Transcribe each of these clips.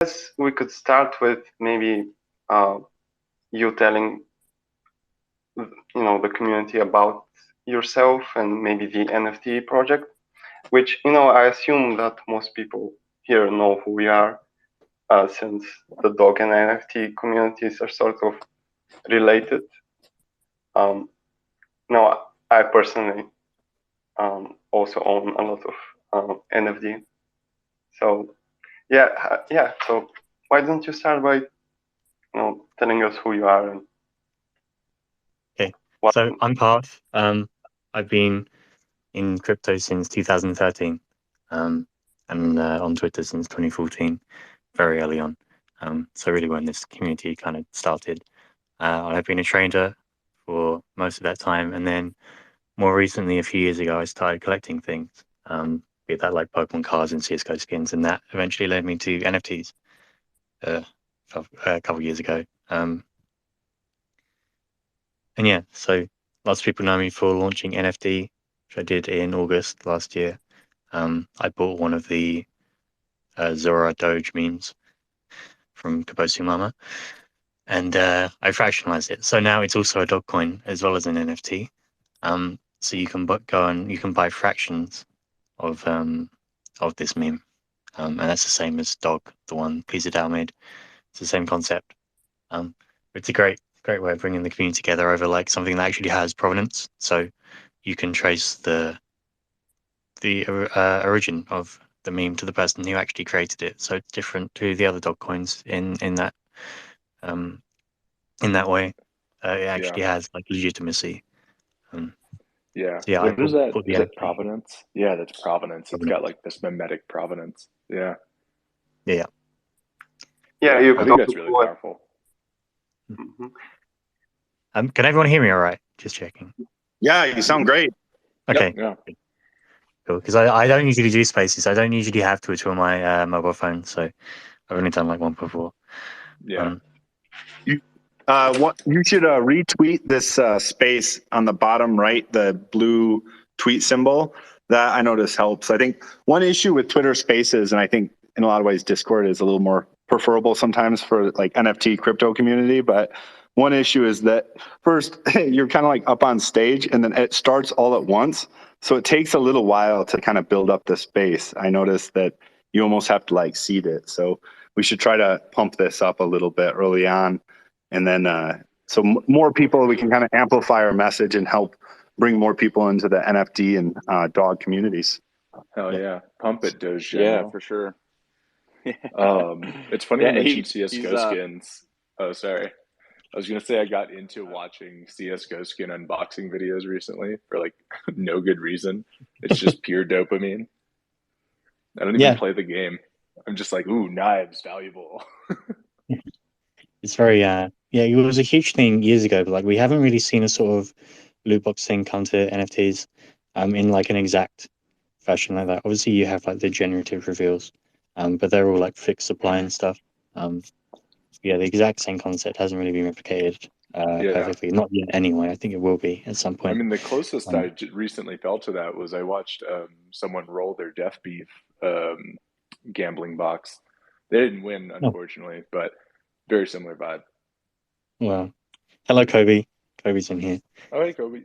guess we could start with maybe you telling the community about yourself and maybe the NFT project, which I assume that most people here know who we are, since the DOG and NFT communities are sort of related. Now, I personally also own a lot of NFD. So yeah. So why don't you start by telling us who you are? And okay. So I'm Parth. I've been in crypto since 2013. And on Twitter since 2014, very early on. So really when this community kind of started. I've been a trader for most of that time, and then more recently, a few years ago, I started collecting things, be that like Pokemon cards and CS:GO skins, and that eventually led me to NFTs a couple of years ago. And yeah, so lots of people know me for launching NFD, which I did in August last year. I bought one of the Zora Doge memes from Kabosu Mama, and I fractionalized it. So now it's also a dog coin as well as an NFT. So you can go and you can buy fractions of this meme, and that's the same as Dog, the one DAO made. It's the same concept. It's a great way of bringing the community together over like something that actually has provenance. So you can trace the origin of the meme to the person who actually created it. So it's different to the other dog coins in that way. It actually has like legitimacy. Yeah. So yeah, what is that? Is that provenance? Yeah, that's provenance. It's got like this mimetic provenance. Yeah. Yeah. You I think that's really powerful. Mm-hmm. Can everyone hear me all right? Just checking. Yeah, you sound great. Okay. Yeah. Cool. Because I don't usually do spaces. I don't usually have Twitter on my mobile phone, so I've only done like one before. Yeah. You should retweet this space on the bottom right, the blue tweet symbol. That I notice helps. I think one issue with Twitter Spaces, and I think in a lot of ways Discord is a little more preferable sometimes for like NFT crypto community, but one issue is that first you're kind of like up on stage and then it starts all at once. So it takes a little while to kind of build up the space. I noticed that you almost have to like seed it. So we should try to pump this up a little bit early on. And then so more people, we can kind of amplify our message and help bring more people into the NFT and DOG communities. Hell yeah. Pump it, Doge. Yeah, for sure. It's funny you mentioned CS:GO skins. Oh, sorry. I was going to say I got into watching CS:GO skin unboxing videos recently for like no good reason. It's just pure dopamine. I don't even play the game. I'm just like, ooh, knives, valuable. It's very, it was a huge thing years ago, but like we haven't really seen a sort of loot box thing come to NFTs in like an exact fashion like that. Obviously you have like the generative reveals, but they're all like fixed supply and stuff. The exact same concept hasn't really been replicated perfectly. Not yet anyway. I think it will be at some point. I mean, the closest I recently felt to that was I watched someone roll their Death Beef gambling box. They didn't win, unfortunately, but very similar vibe. Well, hello, Kobe. Kobe's in here. Oh, hey, Kobe.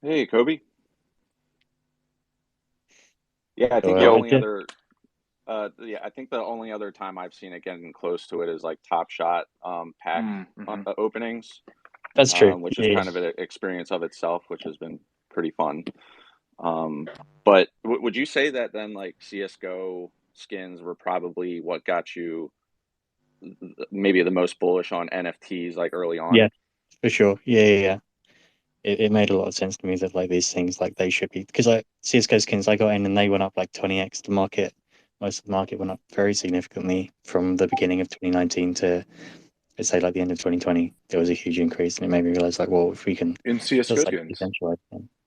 Hey, Kobe. Yeah, I think the only other... I think the only other time I've seen it getting close to it is like Top Shot pack openings. That's true. Which is kind of an experience of itself, which has been pretty fun. But would you say that then like CS:GO skins were probably what got you maybe the most bullish on NFTs like early on? Yeah, for sure. Yeah. It made a lot of sense to me that like these things like they should be, because like CS:GO skins I got in and they went up like 20x. The market, most of the market went up very significantly from the beginning of 2019 to let's say like the end of 2020. There was a huge increase, and it made me realize like, well, if we can in CS:GO just, like, skins,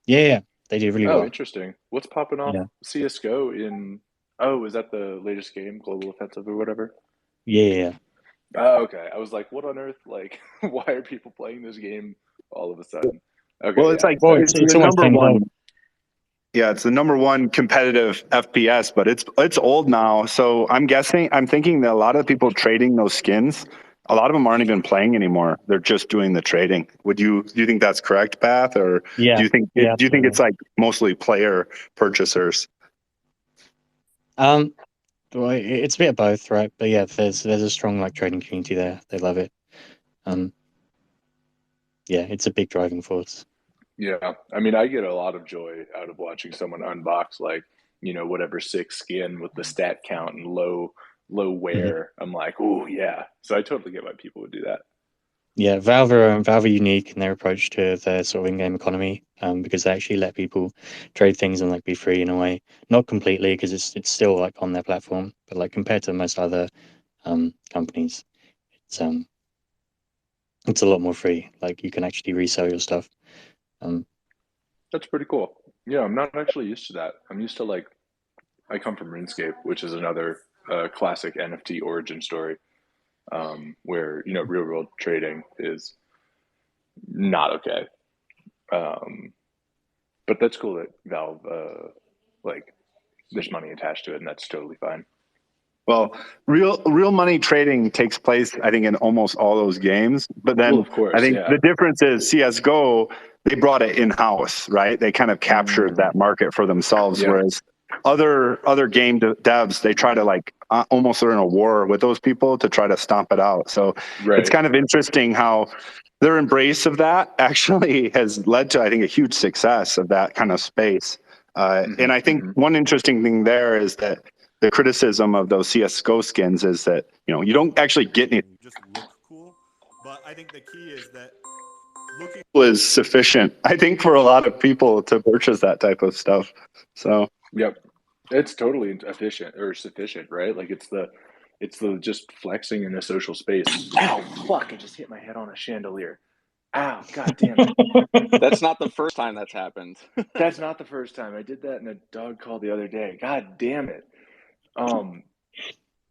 yeah, they do really well. Oh, interesting. What's popping off CS:GO in? Oh, is that the latest game, Global Offensive or whatever? Yeah. Oh, okay. I was like, what on earth? Like, why are people playing this game all of a sudden? Okay. Well, it's like it's your number one. Yeah, it's the #1 competitive FPS, but it's old now. So I'm thinking that a lot of people trading those skins, a lot of them aren't even playing anymore. They're just doing the trading. Do you think that's correct, Path, or Yeah. do you think it's like mostly player purchasers? Well, it's a bit of both, right? But yeah, there's a strong like trading community there. They love it. Yeah, it's a big driving force. Yeah, I mean, I get a lot of joy out of watching someone unbox like, whatever sick skin with the stat count and low wear. I'm like, oh yeah. So I totally get why people would do that. Yeah, Valve are unique in their approach to their sort of in-game economy, because they actually let people trade things and like be free in a way. Not completely, because it's still like on their platform, but like compared to most other companies, it's a lot more free. Like you can actually resell your stuff. That's pretty cool. Yeah, I'm not actually used to that. I'm used to I come from RuneScape, which is another classic NFT origin story, where real world trading is not okay. But that's cool that Valve there's money attached to it, and that's totally fine. Well, real money trading takes place, I think, in almost all those games. But then of course, I think yeah. the difference is CS:GO, they brought it in house, right? They kind of captured that market for themselves, Yeah. whereas other game devs, they try to almost are in a war with those people to try to stomp it out. So it's kind of interesting how their embrace of that actually has led to, I think, a huge success of that kind of space. And I think one interesting thing there is that the criticism of those CS:GO skins is that you don't actually get anything, you just look cool. But I think the key is that looking cool is sufficient, I think, for a lot of people to purchase that type of stuff. So yep, it's totally efficient or sufficient, right? Like it's the just flexing in a social space. Ow, fuck! I just hit my head on a chandelier. Ow, god damn it. That's not the first time that's happened. That's not the first time. I did that in a dog call the other day. God damn it.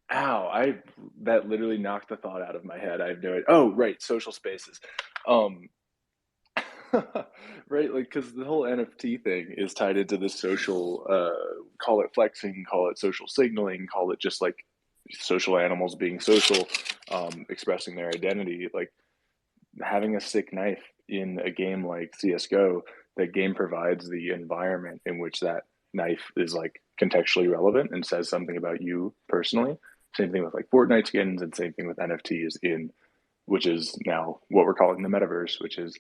That literally knocked the thought out of my head. I have no idea. Oh, right, social spaces. Right, because the whole NFT thing is tied into the social, call it flexing, call it social signaling, call it just like social animals being social, expressing their identity. Like having a sick knife in a game like CS:GO, that game provides the environment in which that knife is like contextually relevant and says something about you personally. Same thing with like Fortnite skins, and same thing with NFTs which is now what we're calling the metaverse, which is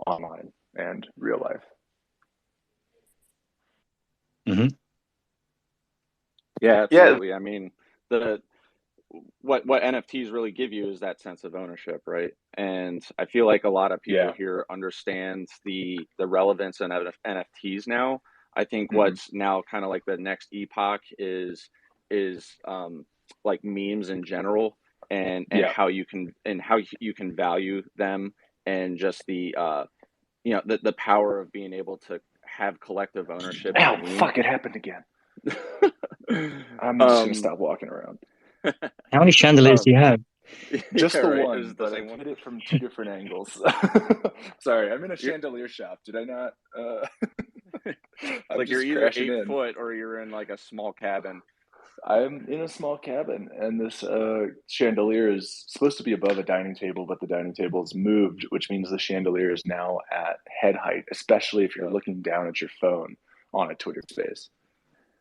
online and real life. Yeah, absolutely. I mean, what NFTs really give you is that sense of ownership, right? And I feel like a lot of people here understand the relevance of NFTs now. I think what's now kind of like the next epoch is like memes in general, and how you can value them, and just the the power of being able to have collective ownership. Ow, fuck, it happened again. I'm just gonna stop walking around. How many chandeliers do you have? Just the one, but I hit it from 2 different angles. Sorry, I'm in a chandelier shop. Did I not? Like you're either 8 foot or you're in like a small cabin. I'm in a small cabin, and this chandelier is supposed to be above a dining table, but the dining table is moved, which means the chandelier is now at head height, especially if you're looking down at your phone on a Twitter space.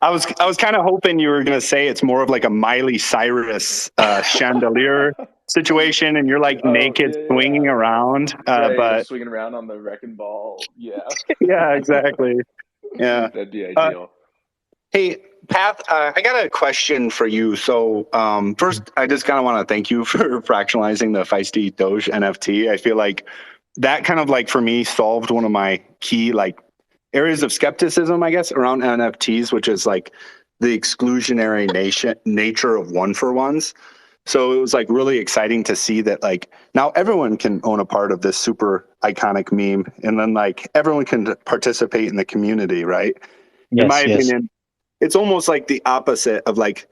I was kind of hoping you were going to say it's more of like a Miley Cyrus chandelier situation, and you're like naked swinging around, but swinging around on the wrecking ball. Yeah. Yeah, exactly. Yeah, that'd be ideal. Hey, Pat, I got a question for you. So first, I just kind of want to thank you for fractionalizing the Feisty Doge NFT. I feel like that kind of like for me solved one of my key like areas of skepticism, I guess, around NFTs, which is like the exclusionary nature of one-for-ones. So it was like really exciting to see that like now everyone can own a part of this super iconic meme, and then like everyone can participate in the community, right? Yes, in my opinion, it's almost like the opposite of like,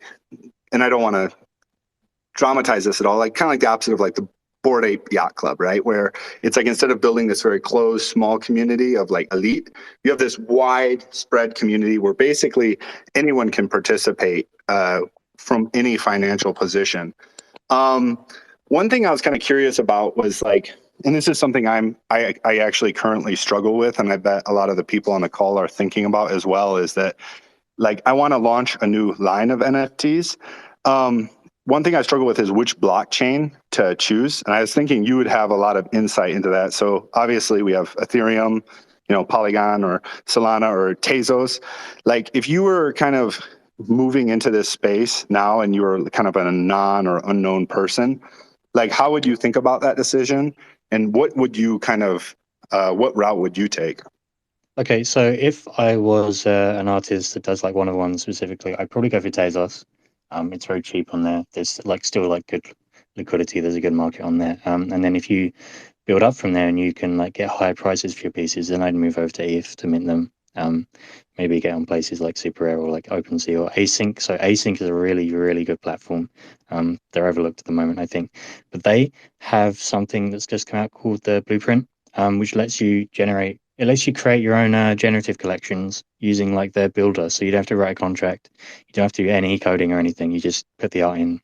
and I don't want to dramatize this at all, like kind of like the opposite of like the Bored Ape Yacht Club, right? Where it's like instead of building this very closed, small community of like elite, you have this widespread community where basically anyone can participate from any financial position. One thing I was kind of curious about was like, and this is something I actually currently struggle with, and I bet a lot of the people on the call are thinking about as well, is that like I want to launch a new line of NFTs. One thing I struggle with is which blockchain to choose. And I was thinking you would have a lot of insight into that. So obviously we have Ethereum, you know, Polygon or Solana or Tezos. Like if you were kind of moving into this space now and you were kind of a non or unknown person, like how would you think about that decision? And what would you kind of, what route would you take? Okay, so if I was an artist that does like one-of-one specifically, I'd probably go for Tezos. It's very cheap on there. There's like still like good liquidity. There's a good market on there. And then if you build up from there and you can like get higher prices for your pieces, then I'd move over to ETH to mint them. Maybe get on places like SuperAir or like OpenSea or Async. So Async is a really, really good platform. They're overlooked at the moment, I think. But they have something that's just come out called the Blueprint, which lets you generate, it lets you create your own generative collections using like their builder. So you don't have to write a contract. You don't have to do any coding or anything. You just put the art in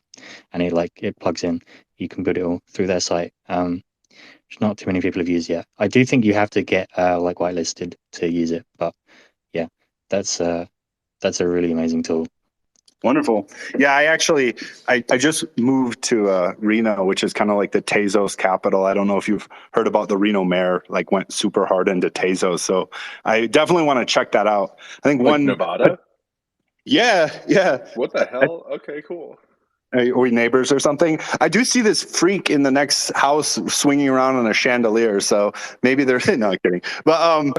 and it plugs in. You can build it all through their site. Which not too many people have used yet. I do think you have to get like whitelisted to use it, but yeah, that's a really amazing tool. Wonderful. Yeah, I just moved to Reno, which is kind of like the Tezos capital. I don't know if you've heard about the Reno mayor, like went super hard into Tezos. So I definitely want to check that out. I think like Nevada? Yeah. What the hell? Okay, cool. Are we neighbors or something? I do see this freak in the next house swinging around on a chandelier. So maybe they're no I'm kidding. But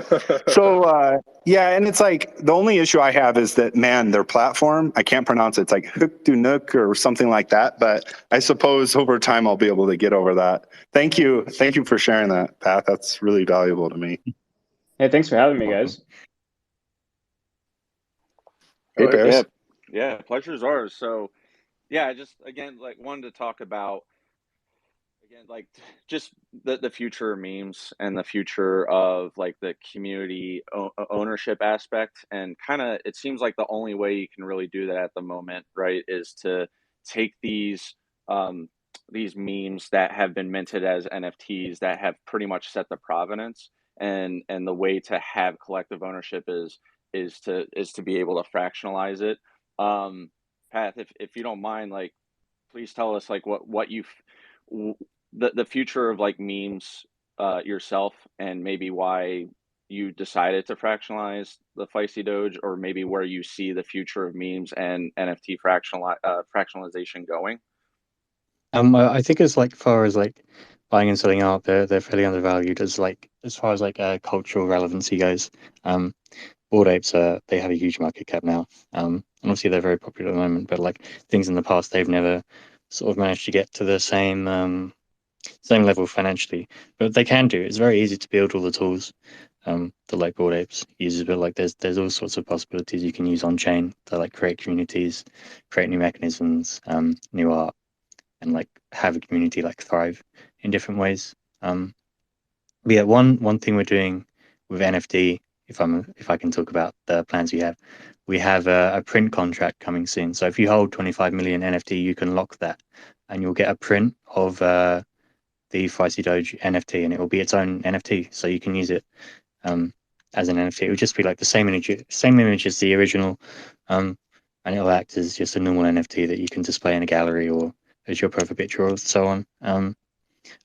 yeah, and it's like the only issue I have is that man, their platform, I can't pronounce it. It's like Hook Du Nook or something like that. But I suppose over time I'll be able to get over that. Thank you for sharing that, Pat. That's really valuable to me. Hey, thanks for having me, guys. Hey, Paris. Yeah, pleasure's ours. So yeah, I just again like wanted to talk about again like just the future of memes and the future of like the community ownership aspect, and kind of it seems like the only way you can really do that at the moment, right, is to take these memes that have been minted as NFTs that have pretty much set the provenance, and the way to have collective ownership is to be able to fractionalize it. Pat, if you don't mind, like please tell us like what you the future of like memes yourself, and maybe why you decided to fractionalize the feisty Doge, or maybe where you see the future of memes and NFT fractionalization going. I think as like far as like buying and selling art, they're fairly undervalued as far as like cultural relevancy goes. Bored Apes, they have a huge market cap now. And obviously they're very popular at the moment, but like things in the past, they've never sort of managed to get to the same level financially. But they can do. It's very easy to build all the tools that like Bored Apes uses, but like there's all sorts of possibilities you can use on chain to like create communities, create new mechanisms, new art, and like have a community like thrive in different ways. But yeah, one thing we're doing with NFD, if I can talk about the plans we have a print contract coming soon. So if you hold 25 million NFT, you can lock that, and you'll get a print of the Feisty Doge NFT, and it will be its own NFT, so you can use it as an NFT. It would just be like the same image as the original, and it'll act as just a normal NFT that you can display in a gallery or as your profile picture or so on.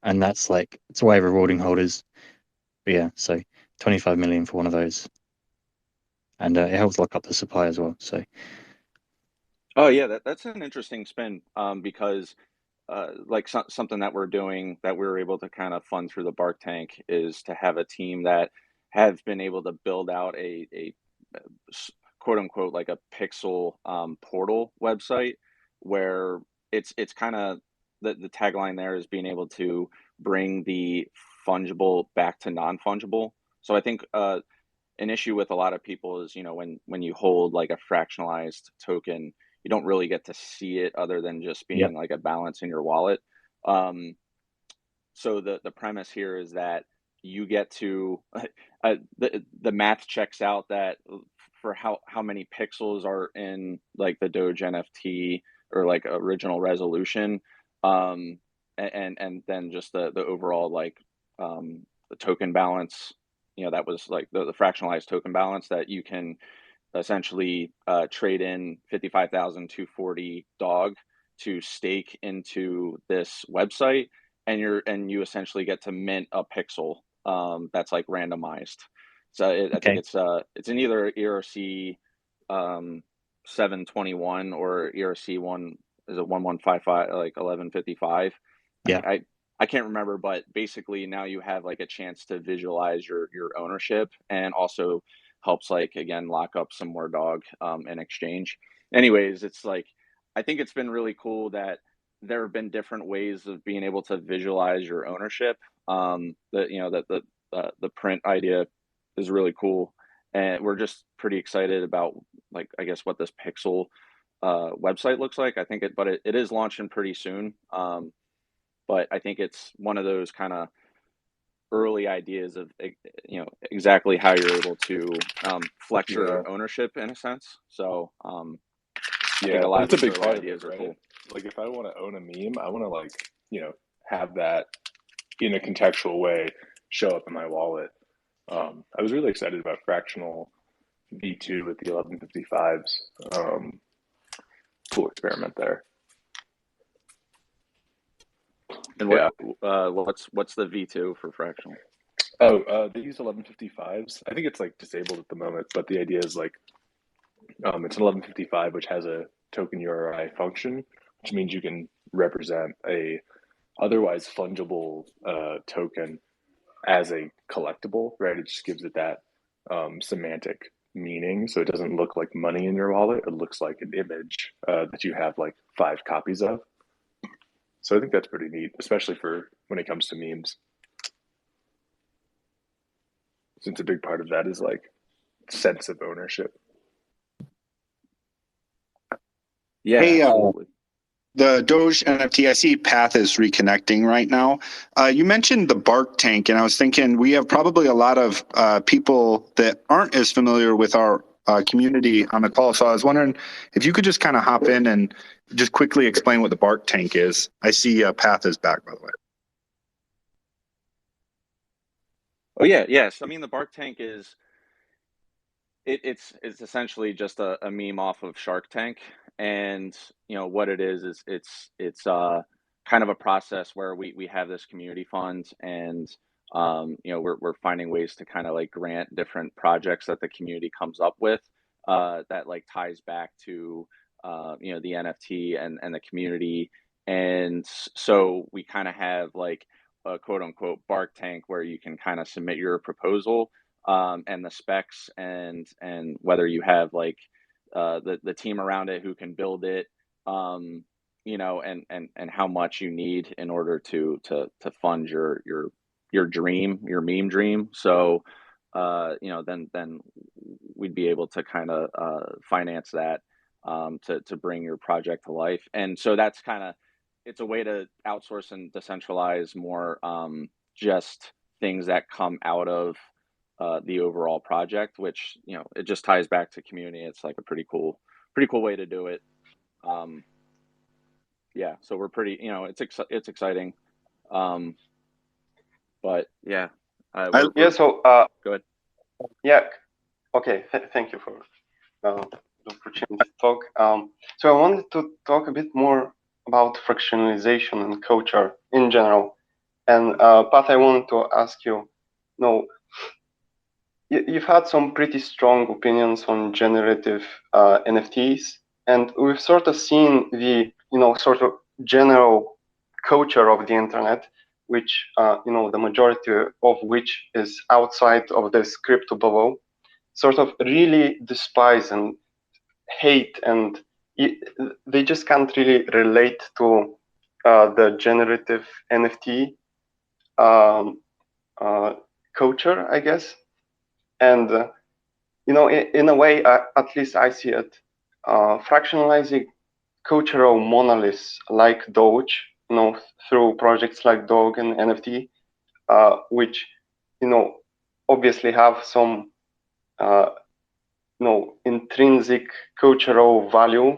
And that's like it's a way of rewarding holders. But yeah, so 25 million for one of those, and it helps lock up the supply as well. So Oh yeah, that's an interesting spin, because like something that we're doing that we were able to kind of fund through the Bark Tank is to have a team that have been able to build out a quote unquote like a pixel portal website, where it's kind of the tagline there is being able to bring the fungible back to non-fungible. So I think an issue with a lot of people is, you know, when you hold like a fractionalized token, you don't really get to see it other than just being like a balance in your wallet. so the premise here is that you get to the math checks out that for how many pixels are in like the Doge NFT or like original resolution, and then just the overall like the token balance, that was like the fractionalized token balance that you can essentially trade in 55,240 DOG to stake into this website, and you essentially get to mint a pixel that's like randomized. So I think it's in either ERC 721 or ERC 1155, like 1155. Yeah. I can't remember, but basically now you have like a chance to visualize your ownership, and also helps like again lock up some more DOG in exchange. Anyways, it's like I think it's been really cool that there have been different ways of being able to visualize your ownership. The print idea is really cool, and we're just pretty excited about like I guess what this pixel website looks like. I think it is launching pretty soon. But I think it's one of those kind of early ideas of exactly how you're able to flex your ownership in a sense. So I think a lot of that's a these big early part ideas of it, are right? cool. Like if I want to own a meme, I want to like have that in a contextual way show up in my wallet. I was really excited about fractional V2 with the 1155s. Cool experiment there. And what's the V2 for fractional? Oh, they use 1155s. I think it's like disabled at the moment, but the idea is like it's an 1155 which has a token URI function, which means you can represent a otherwise fungible token as a collectible, right? It just gives it that semantic meaning, so it doesn't look like money in your wallet. It looks like an image that you have like 5 copies of. So I think that's pretty neat, especially for when it comes to memes, since a big part of that is like sense of ownership. Yeah, Hey, absolutely. The Doge NFT, I see Path is reconnecting right now. You mentioned the Bark Tank, and I was thinking we have probably a lot of people that aren't as familiar with our community on the call. So I was wondering if you could just kind of hop in and just quickly explain what the Bark Tank is. I see Path is back, by the way. Oh yeah, yes. I mean, the Bark Tank is it's essentially just a meme off of Shark Tank, and what it is it's kind of a process where we have this community fund, and we're finding ways to kind of like grant different projects that the community comes up with that like ties back to the NFT and the community, and so we kind of have like a quote unquote Bark Tank where you can kind of submit your proposal and the specs, and whether you have like the team around it who can build it, and how much you need in order to fund your dream, your meme dream. So then we'd be able to kind of finance that to bring your project to life. And so that's kind of, it's a way to outsource and decentralize more just things that come out of the overall project, which it just ties back to community. It's like a pretty cool way to do it. Yeah, so we're pretty, it's exciting. But yeah, So go ahead. Yeah, okay. Thank you for the opportunity to talk. So I wanted to talk a bit more about fractionalization and culture in general. And Pat, I wanted to ask you, you've had some pretty strong opinions on generative NFTs, and we've sort of seen the sort of general culture of the internet, which the majority of which is outside of this crypto bubble, sort of really despise and hate, and they just can't really relate to the generative NFT culture, I guess. And in a way, at least I see it, fractionalizing cultural monoliths like Doge through projects like DOG and NFT, which obviously have some intrinsic cultural value,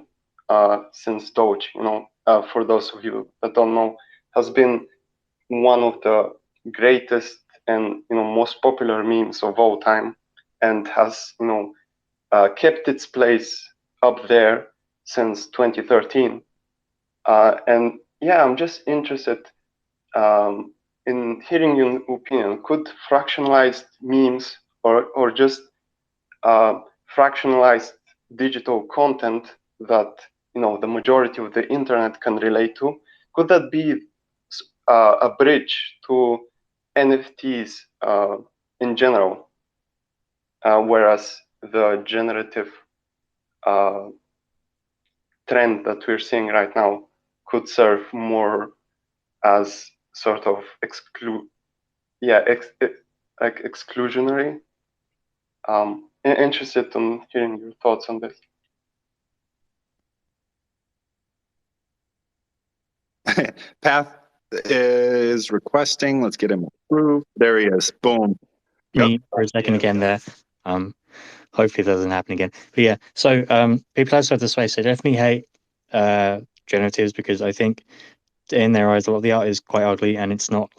since Doge, for those of you that don't know, has been one of the greatest and most popular memes of all time, and has kept its place up there since 2013. And yeah, I'm just interested in hearing your opinion. Could fractionalized memes or just fractionalized digital content that the majority of the internet can relate to, could that be a bridge to NFTs in general, whereas the generative trend that we're seeing right now could serve more as sort of exclusionary? Interested in hearing your thoughts on this. Path is requesting. Let's get him approved. There he is. Boom. Me for a second again there. Hopefully that doesn't happen again. But yeah, so people outside the space, they definitely hate generatives because I think in their eyes a lot of the art is quite ugly and it's not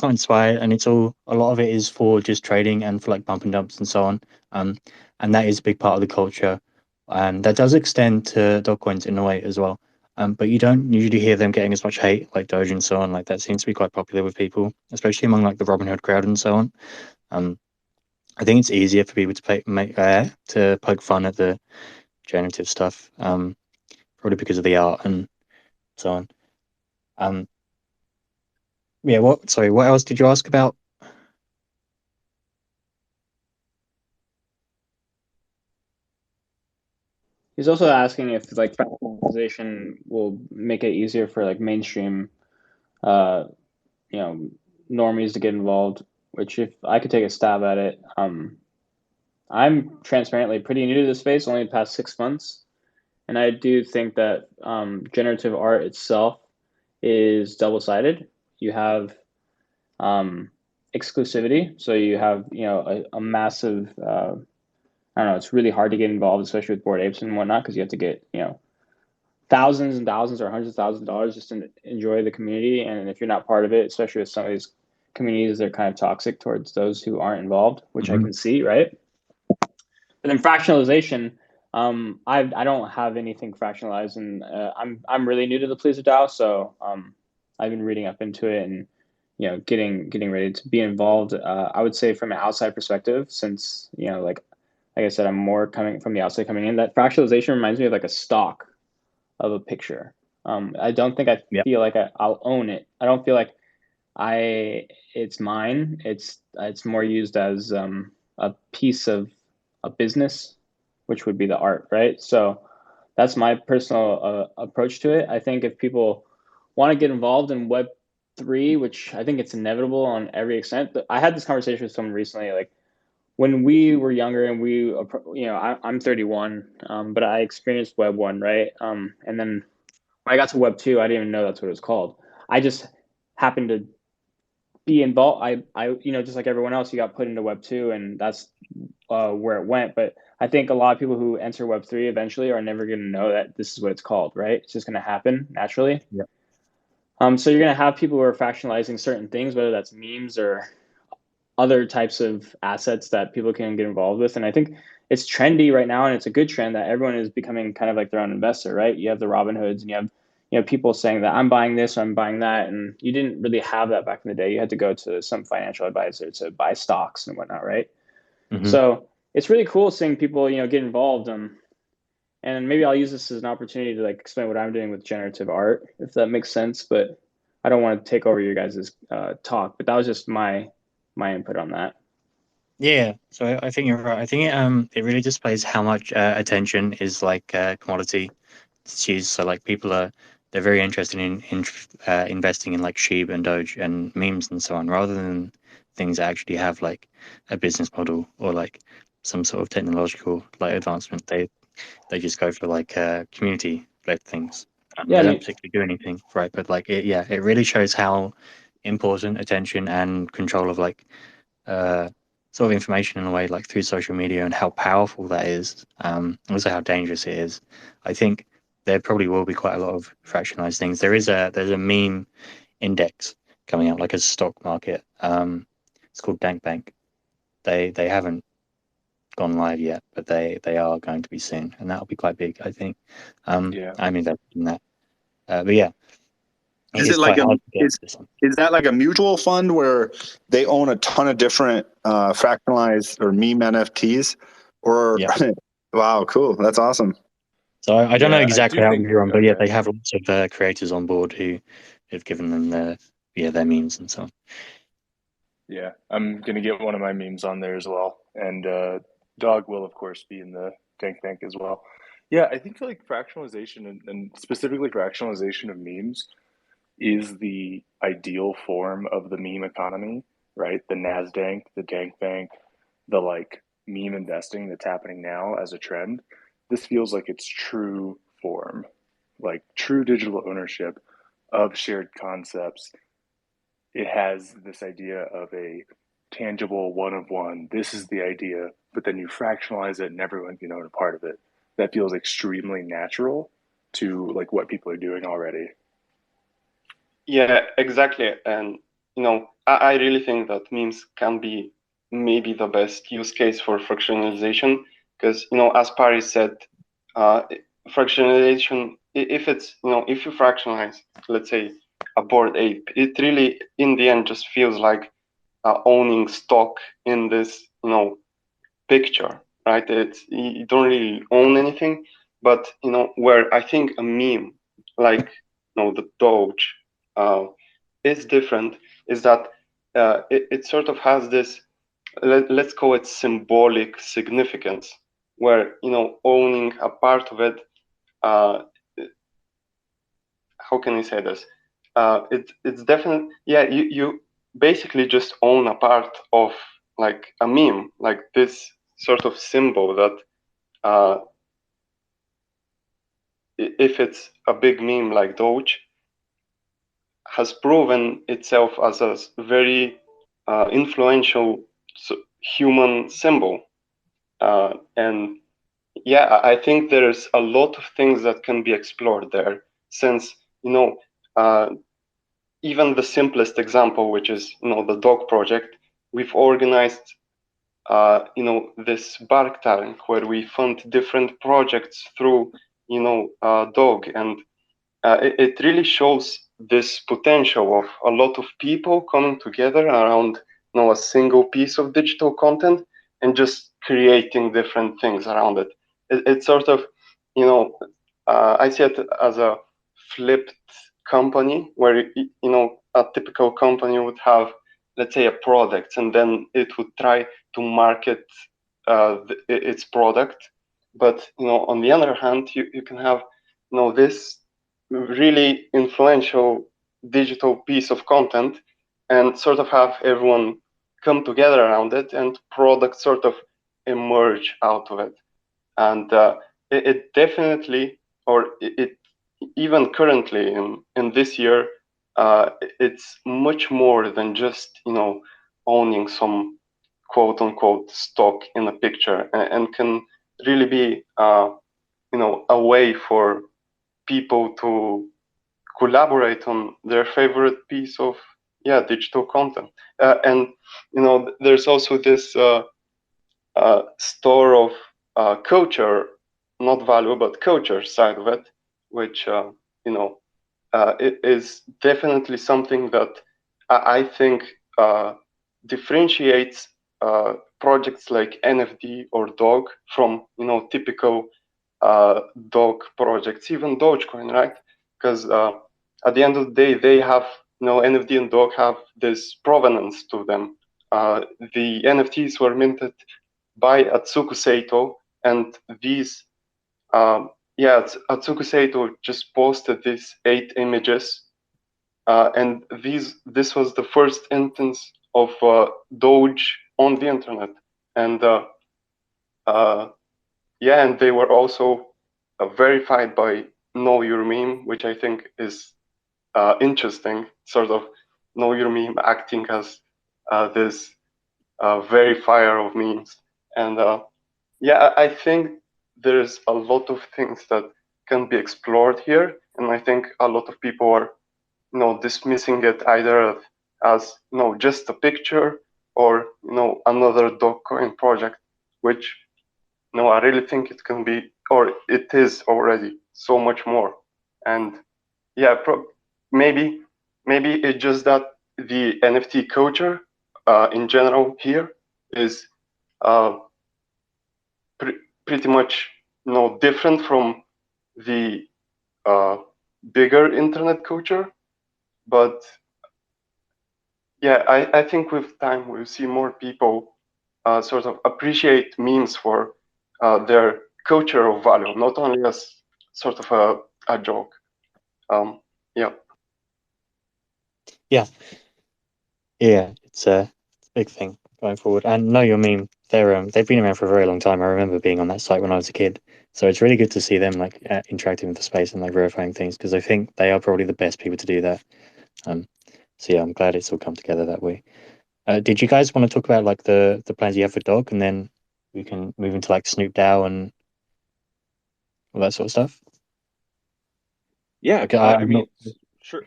inspired, and a lot of it is for just trading and for like bump and dumps and so on. And that is a big part of the culture. That does extend to dog coins in a way as well. But you don't usually hear them getting as much hate like Doge and so on. Like that seems to be quite popular with people, especially among like the Robinhood crowd and so on. I think it's easier for people to poke fun at the generative stuff, probably because of the art and so on. Yeah. What else did you ask about? He's also asking if like fractionalization will make it easier for like mainstream, normies to get involved. Which, if I could take a stab at it, I'm transparently pretty new to the space, only the past 6 months, and I do think that generative art itself is double-sided. You have exclusivity, so you have a massive. I don't know. It's really hard to get involved, especially with Bored Apes and whatnot, because you have to get thousands and thousands or hundreds of thousands of dollars just to enjoy the community. And if you're not part of it, especially with some of these communities, they're kind of toxic towards those who aren't involved, which I can see, right? But then fractionalization, I don't have anything fractionalized, and I'm really new to the Pleaser DAO, so I've been reading up into it and getting ready to be involved. I would say from an outside perspective, since like I said, I'm more coming from the outside coming in. That fractionalization reminds me of like a stock of a picture. I don't think I feel like I'll own it. I don't feel like it's mine. It's more used as a piece of a business, which would be the art, right? So that's my personal approach to it. I think if people want to get involved in Web3, which I think it's inevitable on every extent. I had this conversation with someone recently, like when we were younger and I'm 31, but I experienced Web 1, right? And then when I got to Web 2, I didn't even know that's what it was called. I just happened to be involved. I just like everyone else, you got put into Web 2, and that's where it went. But I think a lot of people who enter Web 3 eventually are never going to know that this is what it's called, right? It's just going to happen naturally. Yeah. So you're going to have people who are fractionalizing certain things, whether that's memes or other types of assets that people can get involved with. And I think it's trendy right now, and it's a good trend that everyone is becoming kind of like their own investor, right? You have the Robinhoods, and you have people saying that I'm buying this or I'm buying that. And you didn't really have that back in the day. You had to go to some financial advisor to buy stocks and whatnot, right? Mm-hmm. So it's really cool seeing people, get involved. And maybe I'll use this as an opportunity to like explain what I'm doing with generative art, if that makes sense. But I don't want to take over your guys' talk, but that was just my input on that. Yeah, so I think you're right. I think it really displays how much attention is like commodity to use. So like they're very interested in investing in like Sheep and Doge and memes and so on, rather than things that actually have like a business model or like some sort of technological like advancement. They just go for like community led things. Yeah, they I don't mean, particularly do anything, right? But like, it really shows how important attention and control of like sort of information in a way, like through social media, and how powerful that is. Also how dangerous it is. I think there probably will be quite a lot of fractionalized things. There's a meme index coming out, like a stock market. It's called Dank Bank. They haven't gone live yet, but they are going to be soon, and that'll be quite big, I think. Yeah. I'm invested in that. But yeah, Is it's it like quite hard to get this one. is that like a mutual fund where they own a ton of different fractionalized or meme NFTs? Or Yeah. wow, cool, that's awesome. So I don't know Yeah, I exactly do how think- you run, but yeah, okay. they have lots of creators on board who have given them their memes and so on. Yeah, I'm gonna get one of my memes on there as well, and Dog will of course be in the Dank Bank as well. Yeah, I think like fractionalization and specifically fractionalization of memes is the ideal form of the meme economy, right? The NASDAQ, the Dank Bank, the like meme investing that's happening now as a trend. This feels like its true form, like true digital ownership of shared concepts. It has this idea of a tangible one of one. This is the idea, but then you fractionalize it and everyone can own a part of it. That feels extremely natural to like what people are doing already. Yeah, exactly. And I really think that memes can be maybe the best use case for fractionalization, because as Paris said, fractionalization, if it's if you fractionalize, let's say, a Bored Ape, it really in the end just feels like owning stock in this picture, right? You don't really own anything, but where I think a meme like the Doge is different is that it sort of has this, let's call it symbolic significance, where owning a part of it, how can I say this? It's definitely, yeah, you basically just own a part of like a meme, like this sort of symbol that if it's a big meme like Doge, has proven itself as a very influential human symbol. And yeah, I think there's a lot of things that can be explored there, since even the simplest example, which is the dog project, we've organized this bark tank where we fund different projects through dog, and it really shows this potential of a lot of people coming together around a single piece of digital content and just creating different things around it. It's sort of I see it as a flipped company where a typical company would have, let's say, a product, and then it would try to market its product. But on the other hand, you can have this really influential digital piece of content and sort of have everyone come together around it, and products sort of emerge out of it. And it definitely, or it even currently in this year, it's much more than just owning some quote unquote stock in a picture, and can really be a way for people to collaborate on their favorite piece of digital content. And there's also this store of culture, not value but culture side of it, which it is definitely something that I think differentiates projects like NFD or DOG from typical dog projects, even Dogecoin, right? Because at the end of the day, they have NFD and DOG have this provenance to them. The NFTs were minted by Atsuku Saito, and these Atsuku Saito just posted these 8 images, and this was the first instance of Doge on the internet, and and they were also verified by know your meme, which I think is interesting, sort of know your meme acting as this verifier of memes. And yeah, I think there's a lot of things that can be explored here, and I think a lot of people are, dismissing it either as, just a picture or, another Dogecoin project, which, I really think it can be, or it is already so much more. And yeah, maybe it's just that the NFT culture in general here is pretty much different from the bigger internet culture. But yeah, I think with time we'll see more people sort of appreciate memes for their cultural value, not only as sort of a joke. Yeah. Yeah, it's a big thing going forward. And Know Your Meme, they've been around for a very long time. I remember being on that site when I was a kid, so it's really good to see them like interacting with the space and like verifying things, because I think they are probably the best people to do that. So yeah, I'm glad it's all come together that way. Did you guys want to talk about like the plans you have for Dog, and then we can move into like SnoopDAO and all that sort of stuff? Yeah, Okay, I I'm mean, not. sure.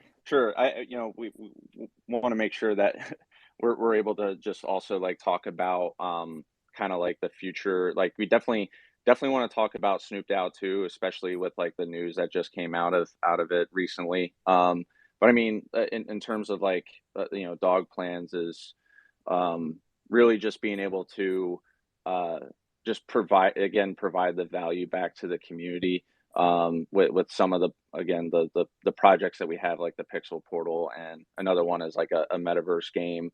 We want to make sure that we're able to just also like talk about kind of like the future. Like we definitely want to talk about SnoopDAO too, especially with like the news that just came out of it recently. But I mean, in terms of like dog plans is really just being able to just provide the value back to the community with some of the projects that we have, like the Pixel Portal, and another one is like a metaverse game,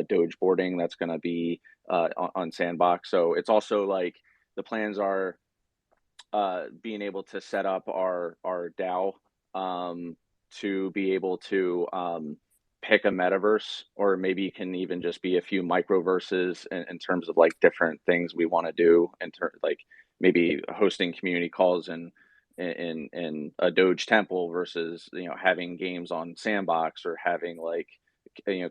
Doge boarding, that's going to be on Sandbox. So it's also like the plans are being able to set up our DAO to be able to pick a metaverse, or maybe it can even just be a few microverses in terms of like different things we want to do, like maybe hosting community calls in a Doge temple versus having games on Sandbox, or having like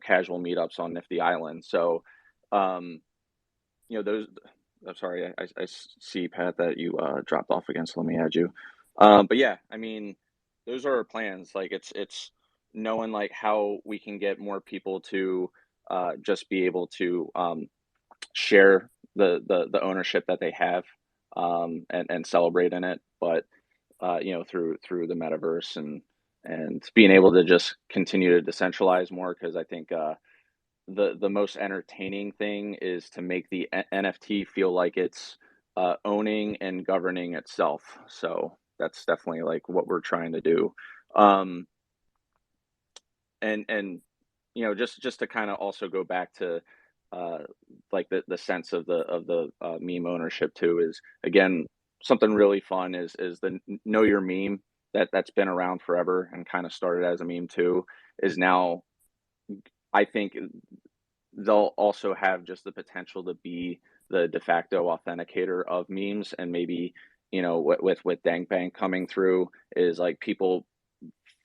casual meetups on Nifty Island. So those. I'm sorry, I see, Pat, that you dropped off again, so let me add you. But yeah, I mean, those are our plans. Like it's knowing like how we can get more people to just be able to share the ownership that they have, and celebrate in it. But through the metaverse, and being able to just continue to decentralize more, because I think the most entertaining thing is to make the NFT feel like it's owning and governing itself. So that's definitely like what we're trying to do. And just to kind of also go back to like the sense of the meme ownership too, is again something really fun is the Know Your Meme that's been around forever and kind of started as a meme too, is now, I think they'll also have just the potential to be the de facto authenticator of memes. And maybe with Dankbank coming through, is like people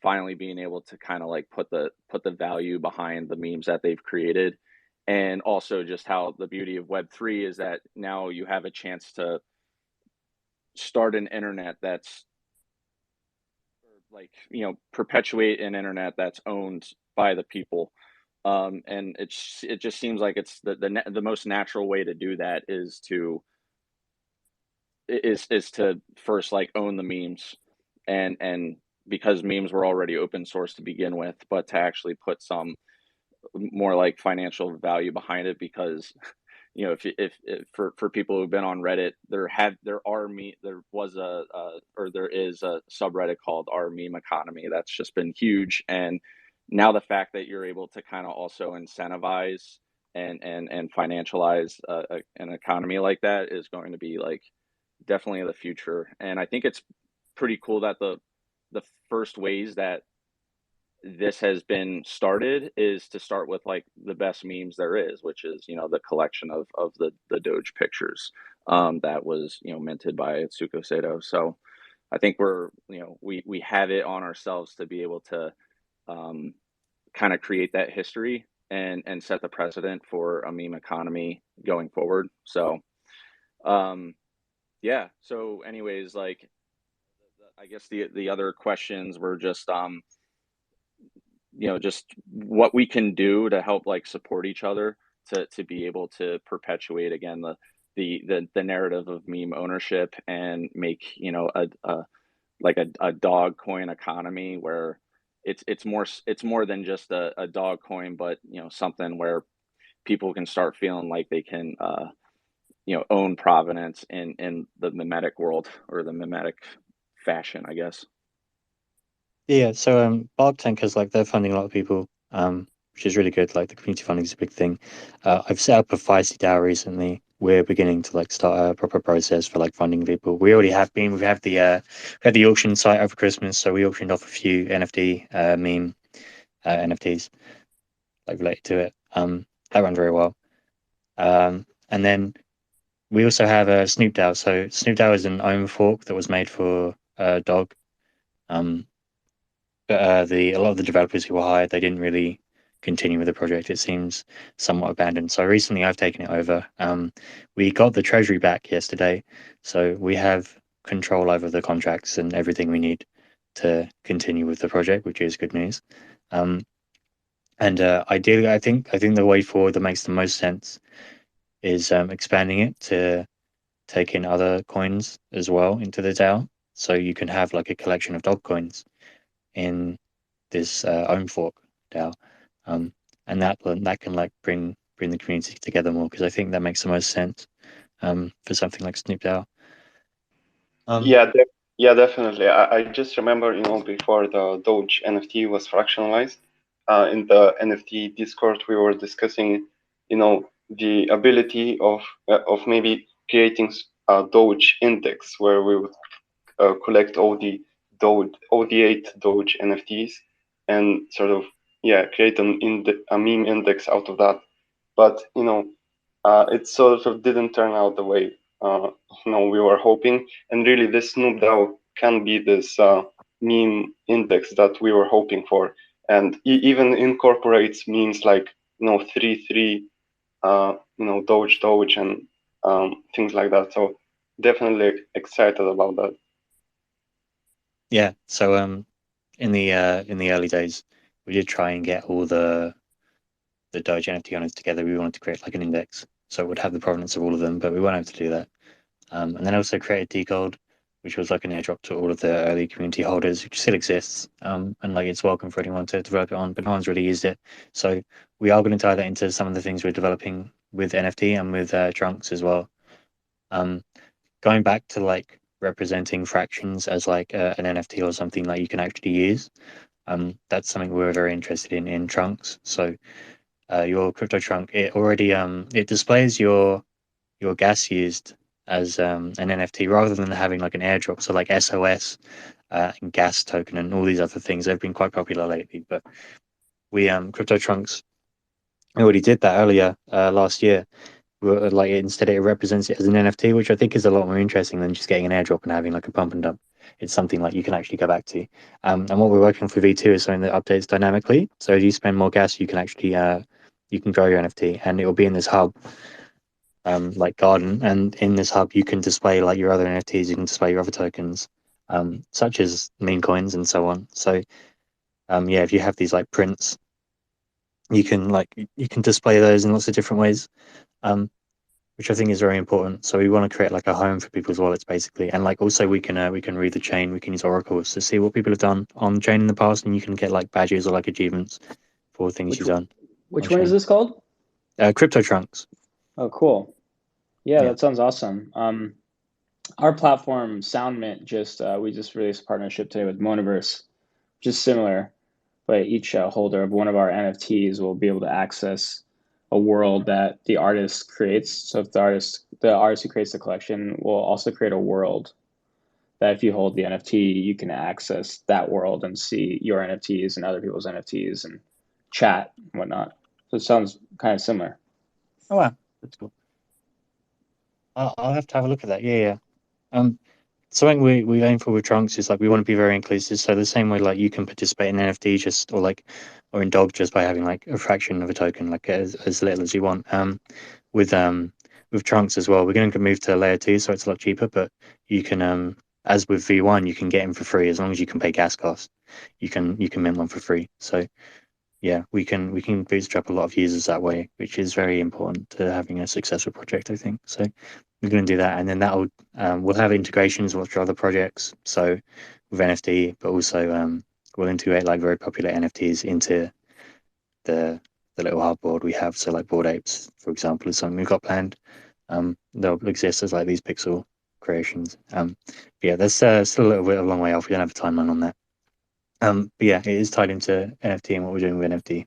finally being able to kind of like put the value behind the memes that they've created. And also just how the beauty of Web3 is that now you have a chance to start an internet that's like perpetuate an internet that's owned by the people. And it just seems like it's the most natural way to do that is to first like own the memes, and because memes were already open source to begin with, but to actually put some more like financial value behind it. Because if for people who've been on Reddit, there is a subreddit called our meme economy that's just been huge. And now the fact that you're able to kind of also incentivize and financialize an economy like that is going to be like definitely the future. And I think it's pretty cool that the first ways that this has been started is to start with like the best memes there is, which is the collection of the Doge pictures that was minted by Tsuko Sato. So I think we have it on ourselves to be able to kind of create that history and set the precedent for a meme economy going forward. So yeah. So anyways, like I guess the other questions were just just what we can do to help like support each other to be able to perpetuate again the narrative of meme ownership and make a dog coin economy where it's more than just a dog coin, but something where people can start feeling like they can own provenance in the mimetic world or the mimetic fashion, I guess. Yeah, so Bark Tankers, like they're funding a lot of people, which is really good. Like the community funding is a big thing. I've set up a Feisty DAO recently. We're beginning to like start a proper process for like funding people. We already have been. We had the auction site over Christmas, so we auctioned off a few NFT meme NFTs like related to it. That went very well. And then we also have a SnoopDAO. So SnoopDAO is an own fork that was made for DOG. But a lot of the developers who were hired, they didn't really continue with the project. It seems somewhat abandoned. So recently, I've taken it over. We got the treasury back yesterday, so we have control over the contracts and everything we need to continue with the project, which is good news. And ideally, I think the way forward that makes the most sense is expanding it to take in other coins as well into the DAO, so you can have like a collection of dog coins in this own fork DAO, and that can like bring the community together more, because I think that makes the most sense for something like SnoopDAO. Yeah, definitely. I just remember, before the Doge NFT was fractionalized, in the NFT Discord, we were discussing, the ability of maybe creating a Doge index where we would collect all the 8 Doge NFTs and sort of create a meme index out of that. But it sort of didn't turn out the way we were hoping. And really, this SnoopDAO can be this meme index that we were hoping for, and even incorporates memes like 3-3, Doge, and things like that. So definitely excited about that. Yeah. So in the early days, we did try and get all the Doge NFT owners together. We wanted to create like an index, so it would have the provenance of all of them, but we weren't able to do that. And then I also created DGold, which was like an airdrop to all of the early community holders, which still exists. And like it's welcome for anyone to develop it on, but no one's really used it. So we are going to tie that into some of the things we're developing with NFT and with Trunks as well. Going back to like representing fractions as like an NFT or something like you can actually use. That's something we're very interested in Trunks. So your crypto trunk, it already it displays your gas used as an NFT rather than having like an airdrop. So like SOS and gas token and all these other things, they've been quite popular lately. But we crypto trunks already did that earlier last year. Like instead it represents it as an NFT, which I think is a lot more interesting than just getting an airdrop and having like a pump and dump. It's something like you can actually go back to. And what we're working for V2 is something that updates dynamically. So as you spend more gas, you can actually you can grow your NFT, and it will be in this hub like Garden, and in this hub you can display like your other NFTs, you can display your other tokens, such as meme coins and so on. So yeah, if you have these like prints, you can display those in lots of different ways, which I think is very important. So we want to create like a home for people's wallets basically, and like also we can read the chain, we can use oracles to see what people have done on the chain in the past, and you can get like badges or like achievements for things you've done. Which one is this called? Crypto Trunks. Oh, cool. Yeah, that sounds awesome. Our platform SoundMint we just released a partnership today with Monoverse, just similar, but each holder of one of our NFTs will be able to access a world that the artist creates. So if the artist who creates the collection will also create a world that if you hold the NFT, you can access that world and see your NFTs and other people's NFTs and chat and whatnot. So it sounds kind of similar. Oh wow, that's cool. I'll have to have a look at that. Yeah. something we aim for with Trunks is like we want to be very inclusive. So the same way like you can participate in NFT just or in DOG just by having like a fraction of a token, like as little as you want. With Trunks as well, we're going to move to layer 2, so it's a lot cheaper. But you can as with V1, you can get him for free as long as you can pay gas cost. You can mint one for free. So yeah, we can bootstrap a lot of users that way, which is very important to having a successful project, I think. So we're going to do that, and then that'll we'll have integrations with other projects. So with NFT, but also we'll integrate like very popular NFTs into the little hardboard we have. So like Bored Apes, for example, is something we've got planned. They'll exist as like these pixel creations. Yeah, there's still a little bit of a long way off. We don't have a timeline on that. But yeah, it is tied into NFT and what we're doing with NFT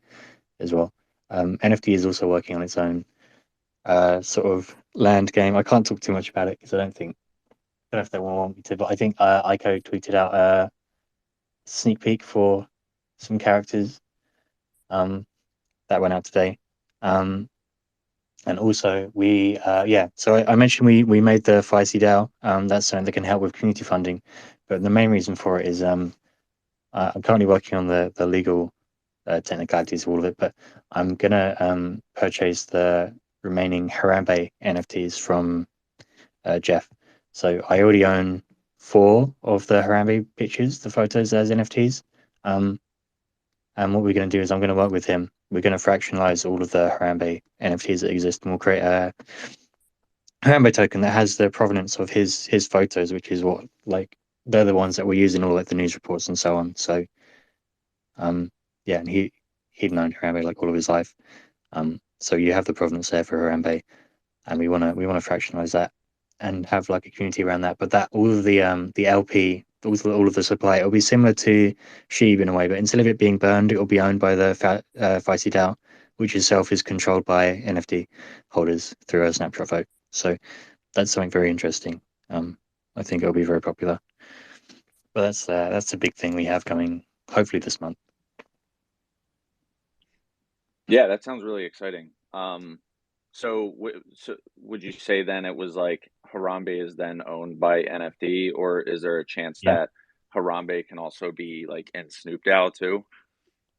as well. NFT is also working on its own sort of land game. I can't talk too much about it because I don't know if they want me to, but I think Ico tweeted out a sneak peek for some characters that went out today. And also we so I mentioned we made the FICE DAO. That's something that can help with community funding, but the main reason for it is I'm currently working on the legal technicalities of all of it, but I'm gonna purchase the remaining Harambe NFTs from Jeff. So I already own 4 of the Harambe pictures, the photos as NFTs. And what we're going to do is I'm going to work with him. We're going to fractionalize all of the Harambe NFTs that exist, and we'll create a Harambe token that has the provenance of his photos, which is what like they're the ones that we're using all like the news reports and so on. So yeah, and he'd known Harambe like all of his life. So you have the provenance there for Harambe, and we want to fractionalize that and have like a community around that. But that all of the LP, all of the supply, it'll be similar to Sheeb in a way, but instead of it being burned, it will be owned by the FICE DAO, which itself is controlled by NFT holders through a snapshot vote. So that's something very interesting. I think it'll be very popular. But that's a big thing we have coming hopefully this month. Yeah, that sounds really exciting. So would you say then it was like Harambe is then owned by NFD, or is there a chance that Harambe can also be like in SnoopDAO too?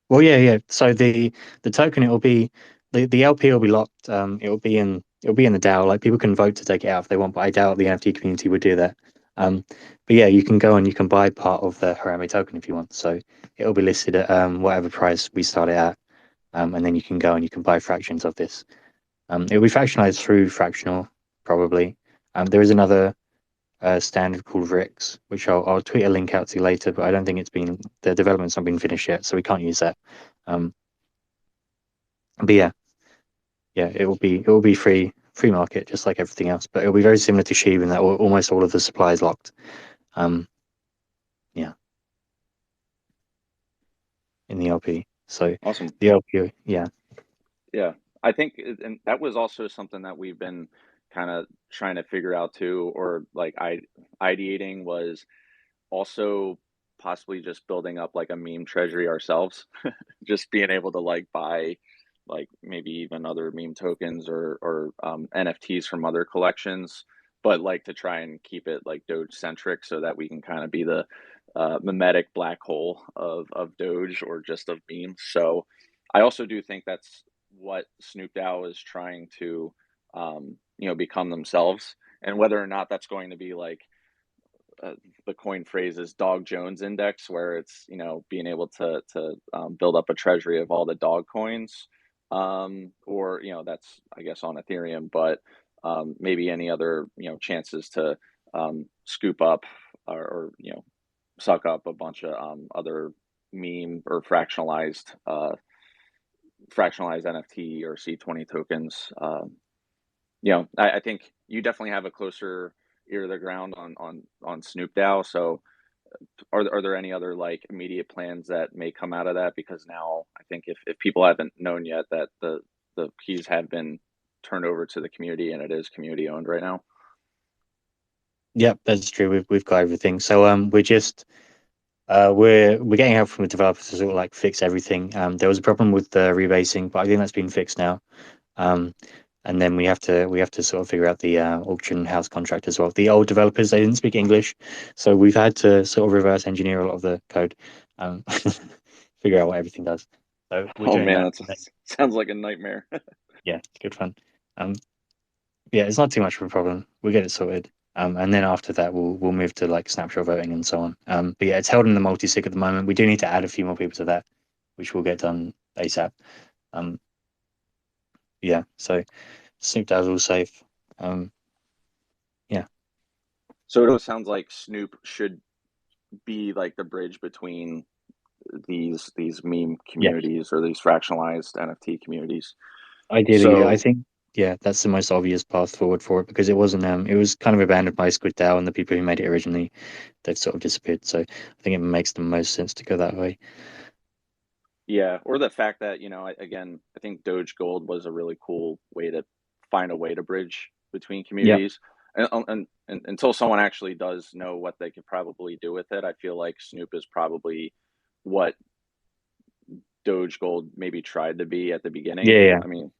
Well, yeah. So the token, it'll be the LP will be locked. It'll be in the DAO. Like people can vote to take it out if they want, but I doubt the NFT community would do that. But yeah, you can go and you can buy part of the Harambe token if you want. So it'll be listed at whatever price we start it at, and then you can go and you can buy fractions of this. It'll be fractionalized through Fractional probably. There is another standard called Rix, which I'll tweet a link out to later, but I don't think the development's not been finished yet, so we can't use that. But yeah, it will be free market just like everything else, but it'll be very similar to Sheeb in that almost all of the supply is locked. Yeah, in the LP. So awesome. The LP, yeah. I think, and that was also something that we've been kind of trying to figure out too, or like ideating, was also possibly just building up like a meme treasury ourselves, just being able to like buy like maybe even other meme tokens or NFTs from other collections, but like to try and keep it like Doge centric so that we can kind of be the mimetic black hole of Doge or just of memes. So I also do think that's what SnoopDAO is trying to become themselves, and whether or not that's going to be like the coin phrase is Dog Jones index, where it's being able to build up a treasury of all the dog coins, or that's I guess on Ethereum, but maybe any other chances to scoop up or suck up a bunch of other meme or fractionalized NFT or C20 tokens. I think you definitely have a closer ear to the ground on SnoopDAO. So are there any other like immediate plans that may come out of that? Because now I think if people haven't known yet that the keys have been turned over to the community and it is community owned right now. Yep, that's true. We've got everything. So we're just we're getting help from the developers to sort of like fix everything. There was a problem with the rebasing, but I think that's been fixed now. and then we have to sort of figure out the auction house contract as well. The old developers, they didn't speak English, so we've had to sort of reverse engineer a lot of the code, figure out what everything does. So we're doing man, that. that sounds like a nightmare. Yeah, it's good fun. Yeah, it's not too much of a problem. We'll get it sorted. And then after that, we'll move to like snapshot voting and so on. But yeah, it's held in the multi-sig at the moment. We do need to add a few more people to that, which will get done ASAP. Yeah, so SnoopDAO's all safe. Yeah. So it sounds like Snoop should be like the bridge between these meme communities or these fractionalized NFT communities. Ideally, I So think that's the most obvious path forward for it because it wasn't it was kind of abandoned by SquidDAO and the people who made it originally, they've sort of disappeared. So I think it makes the most sense to go that way. yeah, or the fact that, you know, again, I think Doge Gold was a really cool way to find a way to bridge between Yeah. communities. And until someone actually does know what they could probably do with it, I feel like Snoop is probably what Doge Gold maybe tried to be at the beginning. Yeah. I mean,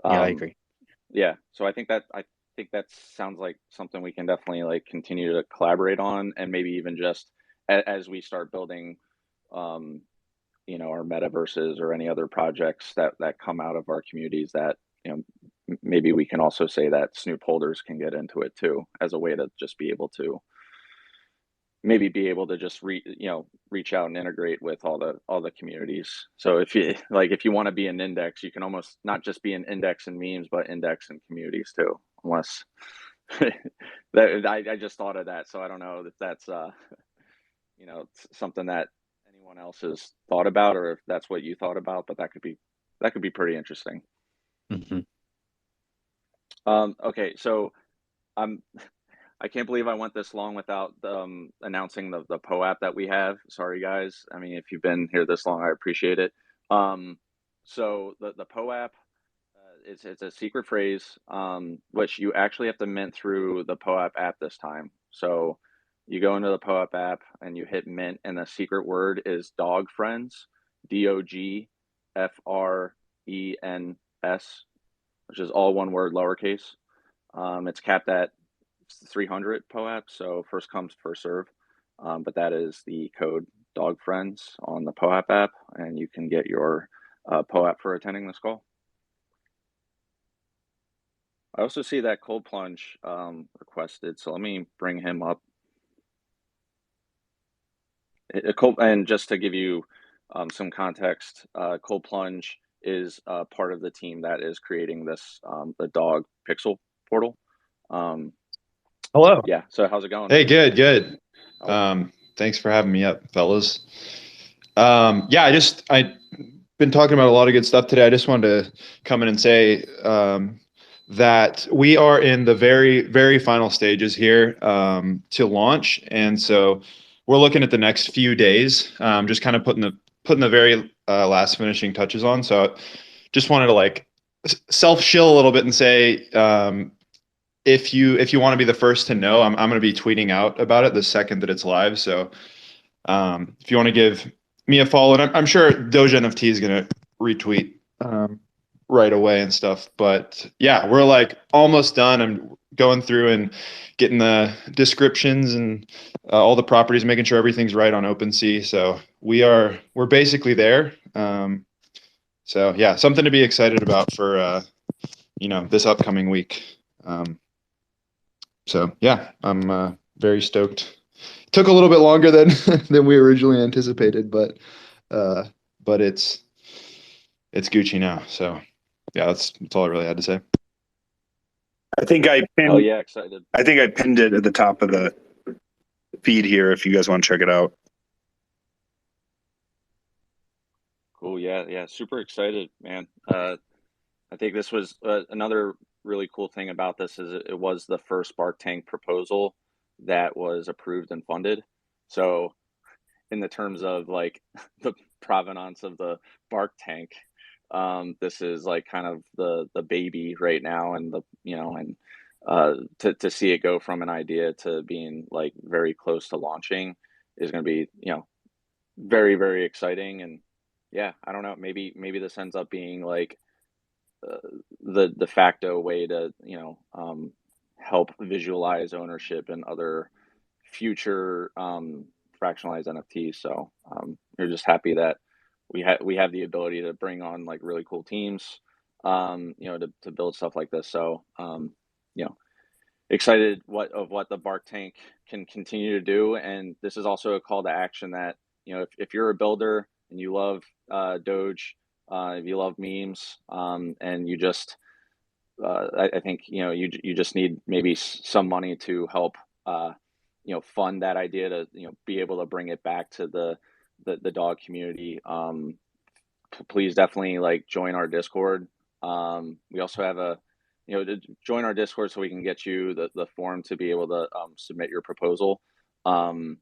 I agree. yeah. So I think that sounds like something we can definitely like continue to collaborate on, and maybe even just as we start building, you know, our metaverses or any other projects that come out of our communities that, you know, maybe we can also say that Snoop holders can get into it too, as a way to just be able to maybe be able to just reach out and integrate with all the communities. So if you want to be an index, you can almost not just be an index in memes, but index in communities too, unless that I just thought of that. So I don't know if that's you know, something that anyone else has thought about, or if that's what you thought about, but that could be pretty interesting. Mm-hmm. Okay, so I can't believe I went this long without announcing the POAP that we have. Sorry, guys. I mean, if you've been here this long, I appreciate it. So the POAP, it's a secret phrase, which you actually have to mint through the POAP app this time. So you go into the POAP app and you hit mint, and the secret word is dog friends, DOG FRENS, which is all one word, lowercase. It's capped at 300 POAP, so first comes, first serve. But that is the code dog friends on the POAP app, and you can get your POAP for attending this call. I also see that Coldplunge requested, so let me bring him up. And just to give you some context, Coldplunge is part of the team that is creating this the dog pixel portal. Hello. Yeah. So how's it going? Hey, good. Oh. Thanks for having me up, fellas. Yeah, I've been talking about a lot of good stuff today. I just wanted to come in and say that we are in the very, very final stages here to launch, and so we're looking at the next few days, just kind of putting the very last finishing touches on. So, just wanted to like self-shill a little bit and say, if you want to be the first to know, I'm going to be tweeting out about it the second that it's live. So if you want to give me a follow, and I'm sure Doge NFT is going to retweet right away and stuff. But yeah, we're like almost done. I'm going through and getting the descriptions and all the properties, making sure everything's right on OpenSea. So we're basically there. So yeah, something to be excited about for this upcoming week. So yeah, I'm very stoked. Took a little bit longer than than we originally anticipated, but it's Gucci now. So yeah, that's all I really had to say. I think I pinned. Oh yeah, excited. I think I pinned it at the top of the feed here. If you guys want to check it out. Cool. Yeah. Super excited, man. I think this was another really cool thing about this is it was the first Bark Tank proposal that was approved and funded. So in the terms of like the provenance of the Bark Tank, this is like kind of the baby right now, and to see it go from an idea to being like very close to launching is going to be, very, very exciting. And yeah, I don't know, maybe this ends up being like the de facto way to help visualize ownership and other future fractionalized NFTs. So we're just happy that we have the ability to bring on like really cool teams, to build stuff like this. So excited what the Bark Tank can continue to do. And this is also a call to action that if you're a builder and you love Doge, if you love memes, and you just I think you just need maybe some money to help fund that idea to be able to bring it back to the dog community. Please definitely like join our Discord. We also have to join our Discord so we can get you the form to be able to submit your proposal. And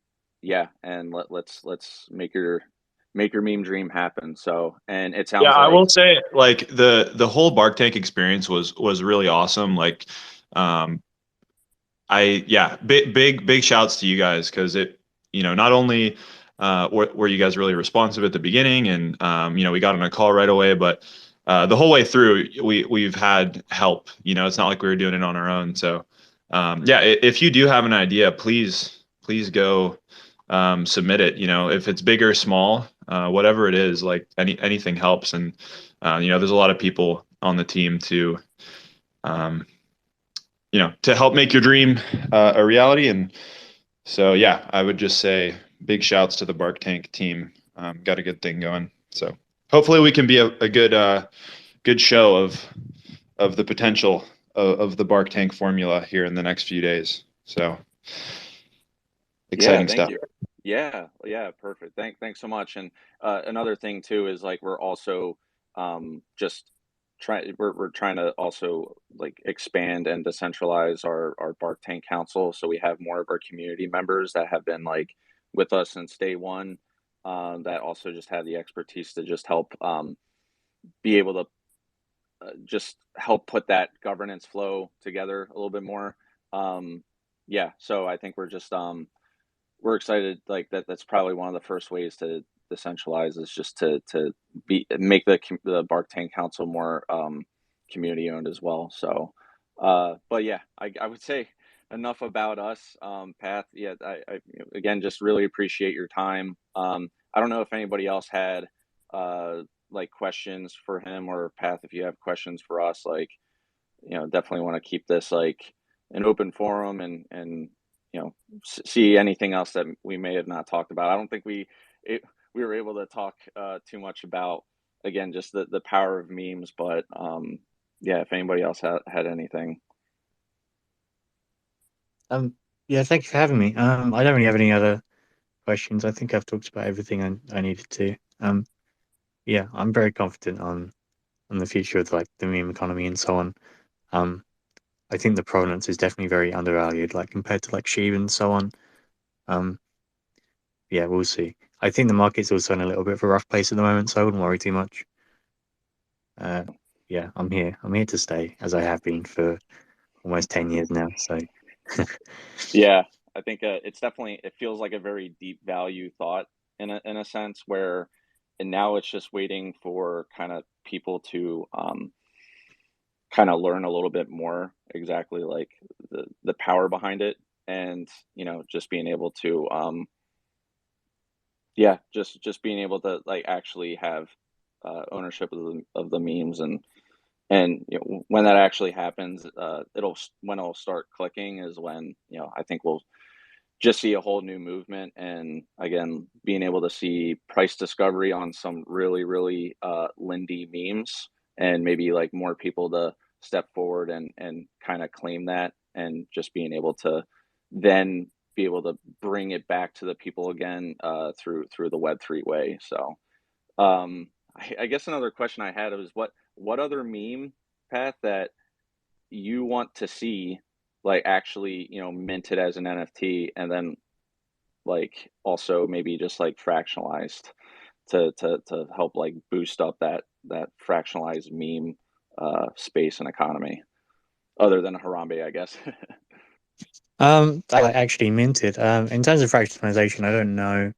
let's make your meme dream happen. So, and it sounds Yeah, I like will say like the whole Bark Tank experience was really awesome. Like, big shouts to you guys, because it, not only were you guys really responsive at the beginning, and we got on a call right away, but the whole way through we've had help. It's not like we were doing it on our own. So if you do have an idea, please go submit it. If it's big or small, whatever it is, like anything helps. And there's a lot of people on the team to to help make your dream a reality. And so, yeah, I would just say big shouts to the Bark Tank team. Got a good thing going. So hopefully we can be a good show of the potential of the Bark Tank formula here in the next few days. So exciting stuff. You. Yeah, perfect. Thanks so much. And another thing too is like we're also we're trying to also like expand and decentralize our Bark Tank Council, so we have more of our community members that have been like with us since day one, that also just have the expertise to just help be able to just help put that governance flow together a little bit more. So I think we're just we're excited, like that's probably one of the first ways to decentralize, is just to make the Bark Tank Council more community owned as well. So but yeah, I would say enough about us. Path, I again just really appreciate your time. I don't know if anybody else had like questions for him, or Path, if you have questions for us, like definitely want to keep this like an open forum, and see anything else that we may have not talked about. I don't think we were able to talk too much about, again, just the power of memes, but if anybody else had anything. Thank you for having me. I don't really have any other questions. I think I've talked about everything I needed to. I'm very confident on the future of like the meme economy and so on. I think the provenance is definitely very undervalued, like compared to like Sheeb and so on. We'll see. I think the market's also in a little bit of a rough place at the moment, so I wouldn't worry too much. I'm here. I'm here to stay, as I have been for almost 10 years now. So yeah, I think it feels like a very deep value thought in a sense, where, and now it's just waiting for kind of people to kind of learn a little bit more exactly like the power behind it, and just being able to just being able to like actually have ownership of the memes, and when that actually happens, when it'll start clicking is when I think we'll just see a whole new movement. And again, being able to see price discovery on some really lindy memes, and maybe like more people to step forward and kind of claim that, and just being able to then be able to bring it back to the people again through the Web3 way. So I guess another question I had was what other meme, Path, that you want to see like actually minted as an NFT, and then like also maybe just like fractionalized to help like boost up that fractionalized meme space and economy, other than Harambe, I guess. actually minted. In terms of fractionalization, I don't know.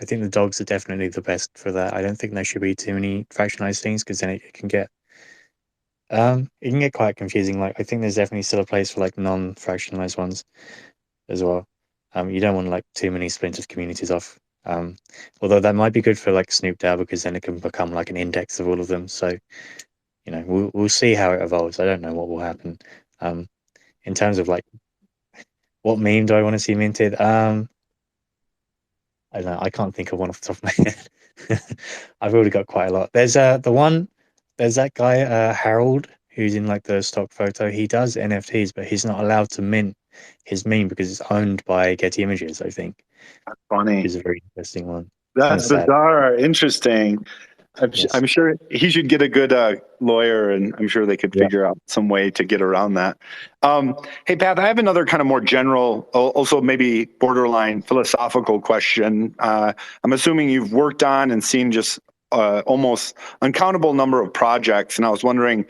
I think the dogs are definitely the best for that. I don't think there should be too many fractionalized things, because then it can get It can get quite confusing. Like I think there's definitely still a place for like non-fractionalized ones as well. You don't want like too many splintered communities off. Although that might be good for like SnoopDAO because then it can become like an index of all of them. So we'll see how it evolves. I don't know what will happen. In terms of like what meme do I want to see minted? I don't know. I can't think of one off the top of my head. I've already got quite a lot. There's there's that guy Harold who's in like the stock photo. He does NFTs, but he's not allowed to mint his meme because it's owned by Getty Images, I think. Funny. Which is a very interesting one. That's bizarre. Interesting. I'm sure he should get a good lawyer, and I'm sure they could figure out some way to get around that. Hey, Pat, I have another kind of more general, also maybe borderline philosophical question. I'm assuming you've worked on and seen just almost uncountable number of projects, and I was wondering,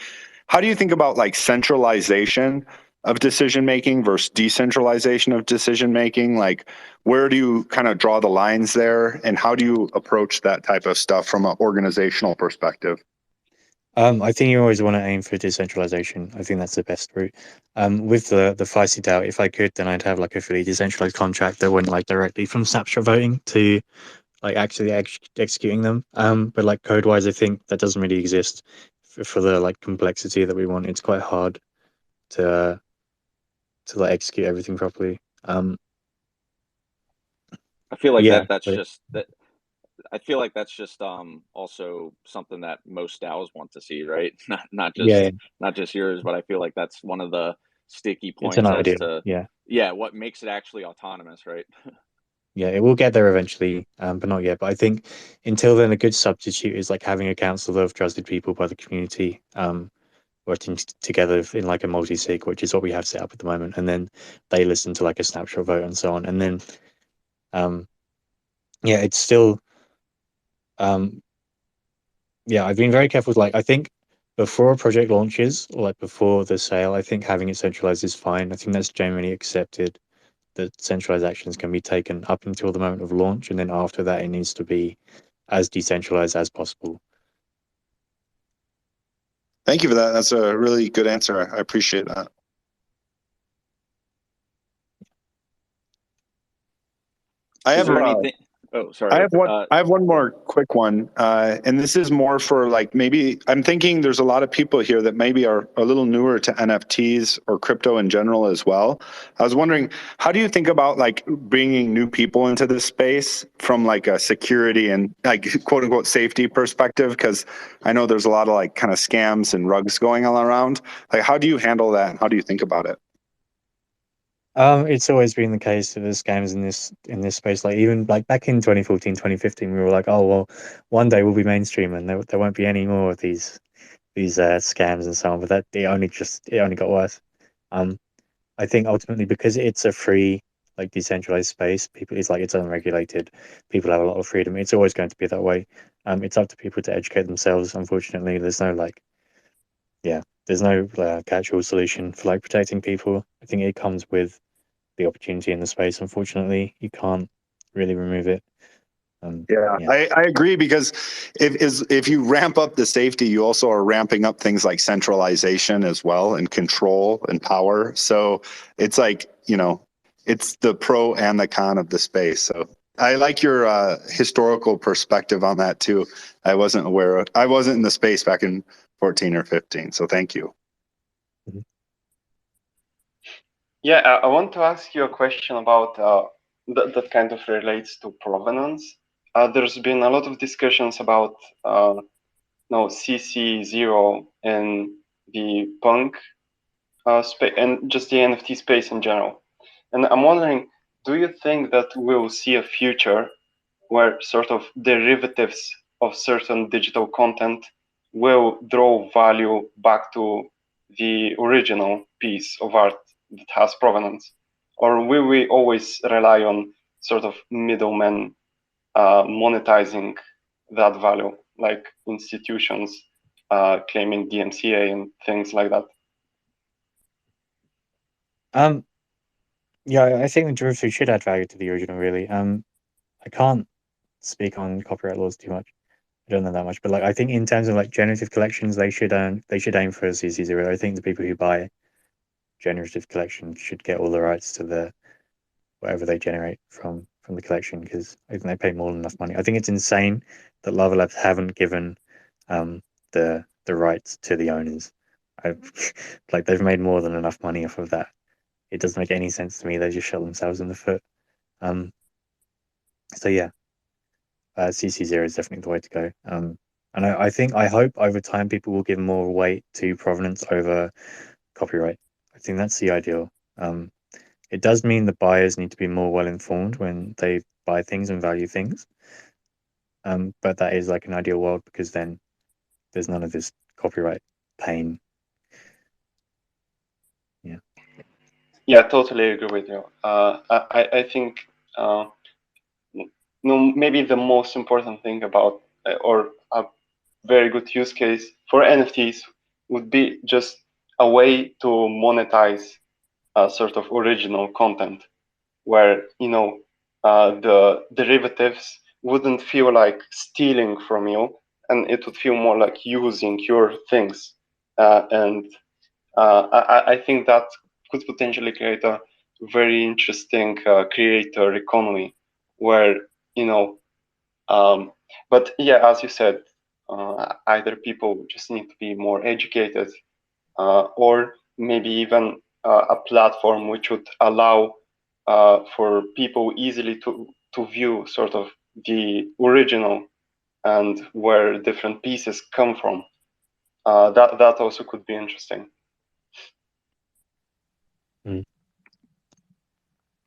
how do you think about like centralization of decision making versus decentralization of decision making? Like, where do you kind of draw the lines there, and how do you approach that type of stuff from an organizational perspective? I think you always want to aim for decentralization. I think that's the best route. With the Feisty DAO, if I could, then I'd have like a fully decentralized contract that went like directly from snapshot voting to like actually executing them. But like code wise, I think that doesn't really exist for the like complexity that we want. It's quite hard to like execute everything properly. I feel like that's just that. I feel like that's just also something that most DAOs want to see, right? Not just yours, but I feel like that's one of the sticky points as to what makes it actually autonomous, right? Yeah, it will get there eventually, but not yet. But I think until then, a good substitute is like having a council of trusted people by the community, working together in like a multi-sig, which is what we have set up at the moment. And then they listen to like a snapshot vote and so on. And then, it's still, I've been very careful with like, I think before a project launches or like before the sale, I think having it centralized is fine. I think that's generally accepted that centralized actions can be taken up until the moment of launch. And then after that, it needs to be as decentralized as possible. Thank you for that. That's a really good answer. I appreciate that. I have anything? Oh, sorry. I have one more quick one, and this is more for like maybe I'm thinking there's a lot of people here that maybe are a little newer to NFTs or crypto in general as well. I was wondering, how do you think about like bringing new people into this space from like a security and like quote unquote safety perspective? Because I know there's a lot of like kind of scams and rugs going all around. Like, how do you handle that? And how do you think about it? It's always been the case of the scams in this space. Like even like back in 2014, 2015, we were like, oh well, one day we'll be mainstream and there won't be any more of these scams and so on. But it only got worse. I think ultimately because it's a free like decentralized space, it's unregulated. People have a lot of freedom. It's always going to be that way. It's up to people to educate themselves. Unfortunately, there's no catch-all solution for like protecting people. I think it comes with the opportunity in the space. Unfortunately, you can't really remove it. I agree, because if you ramp up the safety, you also are ramping up things like centralization as well, and control and power. So it's like, it's the pro and the con of the space. So I like your historical perspective on that too. I wasn't in the space back in 14 or 15. So thank you. Mm-hmm. Yeah, I want to ask you a question about that kind of relates to provenance. There's been a lot of discussions about CC0 and the punk space and just the NFT space in general. And I'm wondering, do you think that we'll see a future where sort of derivatives of certain digital content will draw value back to the original piece of art that has provenance? Or will we always rely on sort of middlemen monetizing that value, like institutions claiming DMCA and things like that? I think the derivative should add value to the original, really. I can't speak on copyright laws too much. I don't know that much, but like I think in terms of like generative collections, they should aim for a CC0. I think the people who buy generative collections should get all the rights to the whatever they generate from the collection, because I think they pay more than enough money. I think it's insane that Lava Labs haven't given the rights to the owners. Like they've made more than enough money off of that. It doesn't make any sense to me. They just shot themselves in the foot. So yeah, CC0 is definitely the way to go. And I hope over time people will give more weight to provenance over copyright. I think that's the ideal. It does mean the buyers need to be more well informed when they buy things and value things. But that is like an ideal world, because then there's none of this copyright pain. Yeah. Yeah, totally agree with you. I think maybe the most important thing about or a very good use case for NFTs would be just a way to monetize sort of original content, where the derivatives wouldn't feel like stealing from you, and it would feel more like using your things. And I think that could potentially create a very interesting creator economy, where but yeah, as you said, either people just need to be more educated, or maybe even a platform which would allow for people easily to view sort of the original and where different pieces come from. That also could be interesting.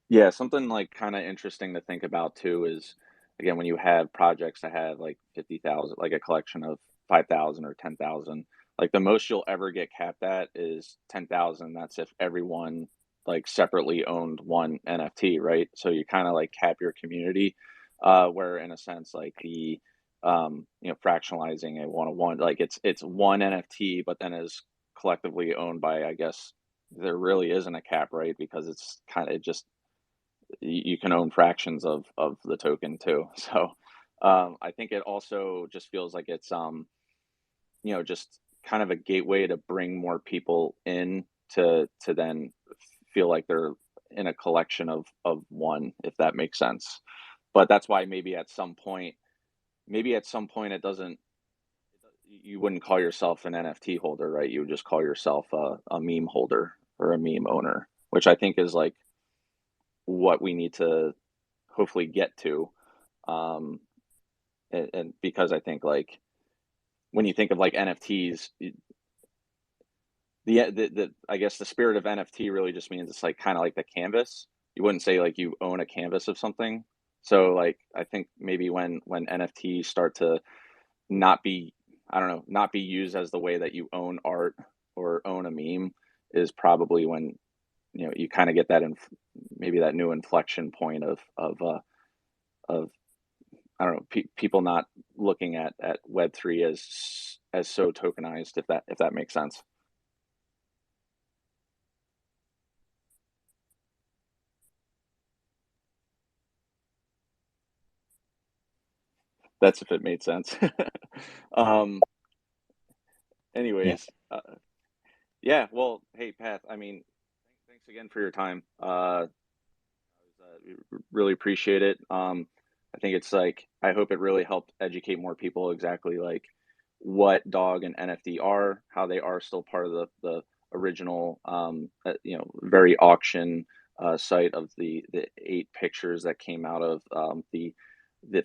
Yeah, something like kind of interesting to think about too is, again, when you have projects that have like 50,000, like a collection of 5,000 or 10,000, like the most you'll ever get capped at is 10,000. That's if everyone like separately owned one NFT, right? So you kind of like cap your community, where in a sense, like the, fractionalizing a one-on-one, like it's one NFT, but then is collectively owned by, I guess, there really isn't a cap, right? Because it's kind of just, you can own fractions of the token too. So I think it also just feels like it's just kind of a gateway to bring more people in to then feel like they're in a collection of one, if that makes sense. But that's why maybe at some point it doesn't, you wouldn't call yourself an NFT holder, right? You would just call yourself a meme holder or a meme owner, which I think is like what we need to hopefully get to. And because I think like when you think of like NFTs, the I guess the spirit of NFT really just means it's like kind of like the canvas. You wouldn't say like you own a canvas of something. So like I think maybe when NFTs start to not be, I don't know, not be used as the way that you own art or own a meme is probably when you kind of get that maybe that new inflection point of I don't know, people not looking at Web3 as so tokenized, if that makes sense. That's if it made sense. Anyways, yeah. Well, hey, Pat. I mean, thanks again for your time. Really appreciate it. I think it's like, I hope it really helped educate more people exactly like what DOG and NFD are, how they are still part of the original, very auction site of the 8 pictures that came out of the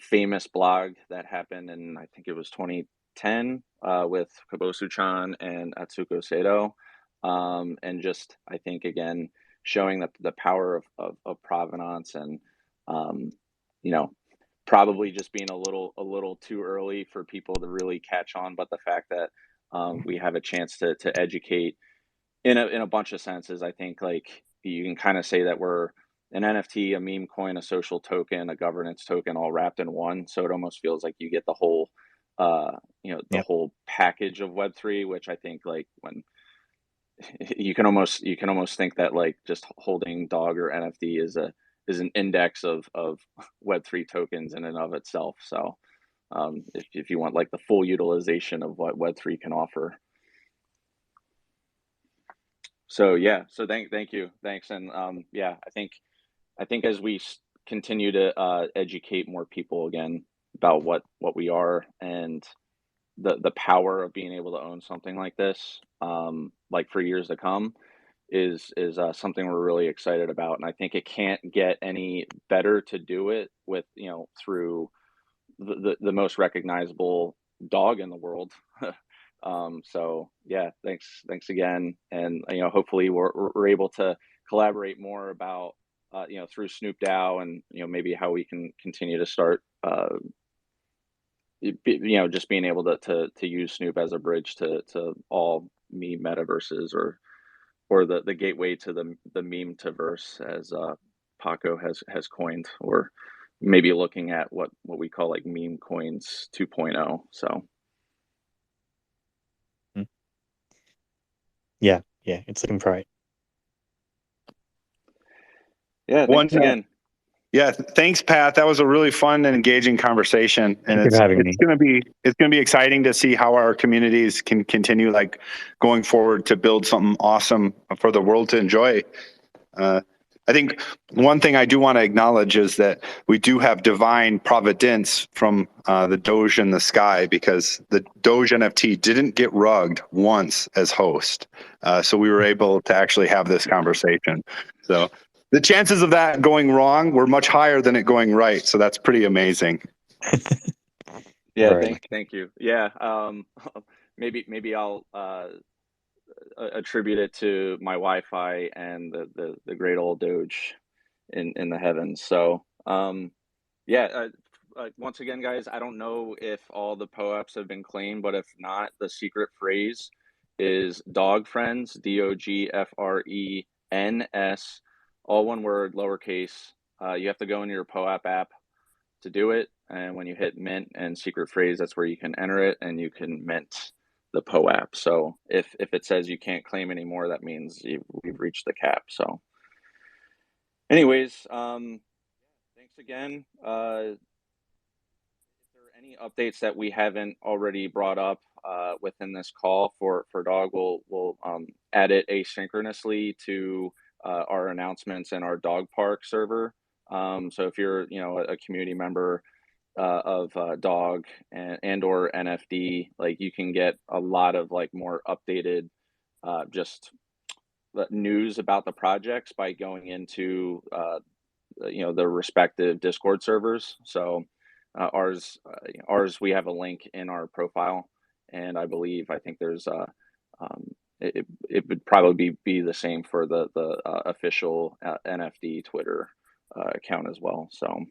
famous blog that happened in, I think it was 2010 with Kobosu-chan and Atsuko Sado. And just, I think, again, showing the power of provenance and, probably just being a little too early for people to really catch on. But the fact that we have a chance to educate in a bunch of senses, I think like you can kind of say that we're an NFT, a meme coin, a social token, a governance token, all wrapped in one. So it almost feels like you get the whole, the whole package of Web3, which I think like when you can almost think that like just holding DOG or NFT is an index of Web3 tokens in and of itself. So if you want like the full utilization of what Web3 can offer. So yeah, so thank you, thanks, and yeah, I think as we continue to educate more people again about what we are and the power of being able to own something like this, like for years to come, is something we're really excited about, and I think it can't get any better to do it with, you know, through the most recognizable dog in the world. So yeah, thanks again, and you know, hopefully we're able to collaborate more about you know, through SnoopDAO, and you know, maybe how we can continue to start you know, just being able to use Snoop as a bridge to all meme metaverses, or the gateway to the meme-taverse, as Paco has coined, or maybe looking at what we call like meme coins 2.0. So yeah, it's looking bright. yeah, thanks again. Yeah, thanks, Pat. That was a really fun and engaging conversation, and Thank you for having me. It's gonna be exciting to see how our communities can continue like going forward to build something awesome for the world to enjoy. I think one thing I do want to acknowledge is that we do have divine providence from the Doge in the sky, because the Doge NFT didn't get rugged once as host, so we were able to actually have this conversation. So the chances of that going wrong were much higher than it going right. So that's pretty amazing. Yeah, Right. thank you. Yeah, maybe I'll attribute it to my Wi-Fi and the great old Doge in the heavens. So yeah, once again, guys, I don't know if all the POAPs have been claimed, but if not, the secret phrase is dog friends, DOGFRENS, all one word, lowercase. You have to go into your POAP app to do it, and when you hit mint and secret phrase, that's where you can enter it and you can mint the POAP. So if it says you can't claim anymore, that means we've reached the cap. So anyways, thanks again. If there are any updates that we haven't already brought up within this call for DOG, we'll add it asynchronously to our announcements in our dog park server. So if you're, you know, a community member of DOG and or NFD, like, you can get a lot of like more updated just news about the projects by going into you know, the respective Discord servers. So ours we have a link in our profile, and I think there's it would probably be the same for the official NFD Twitter account as well. So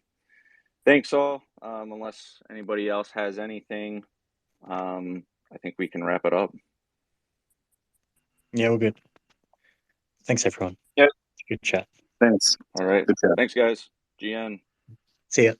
thanks all. Unless anybody else has anything, I think we can wrap it up. Yeah, we're good. Thanks, everyone. Yeah. Good chat. Thanks. All right. Good chat. Thanks, guys. GN. See ya.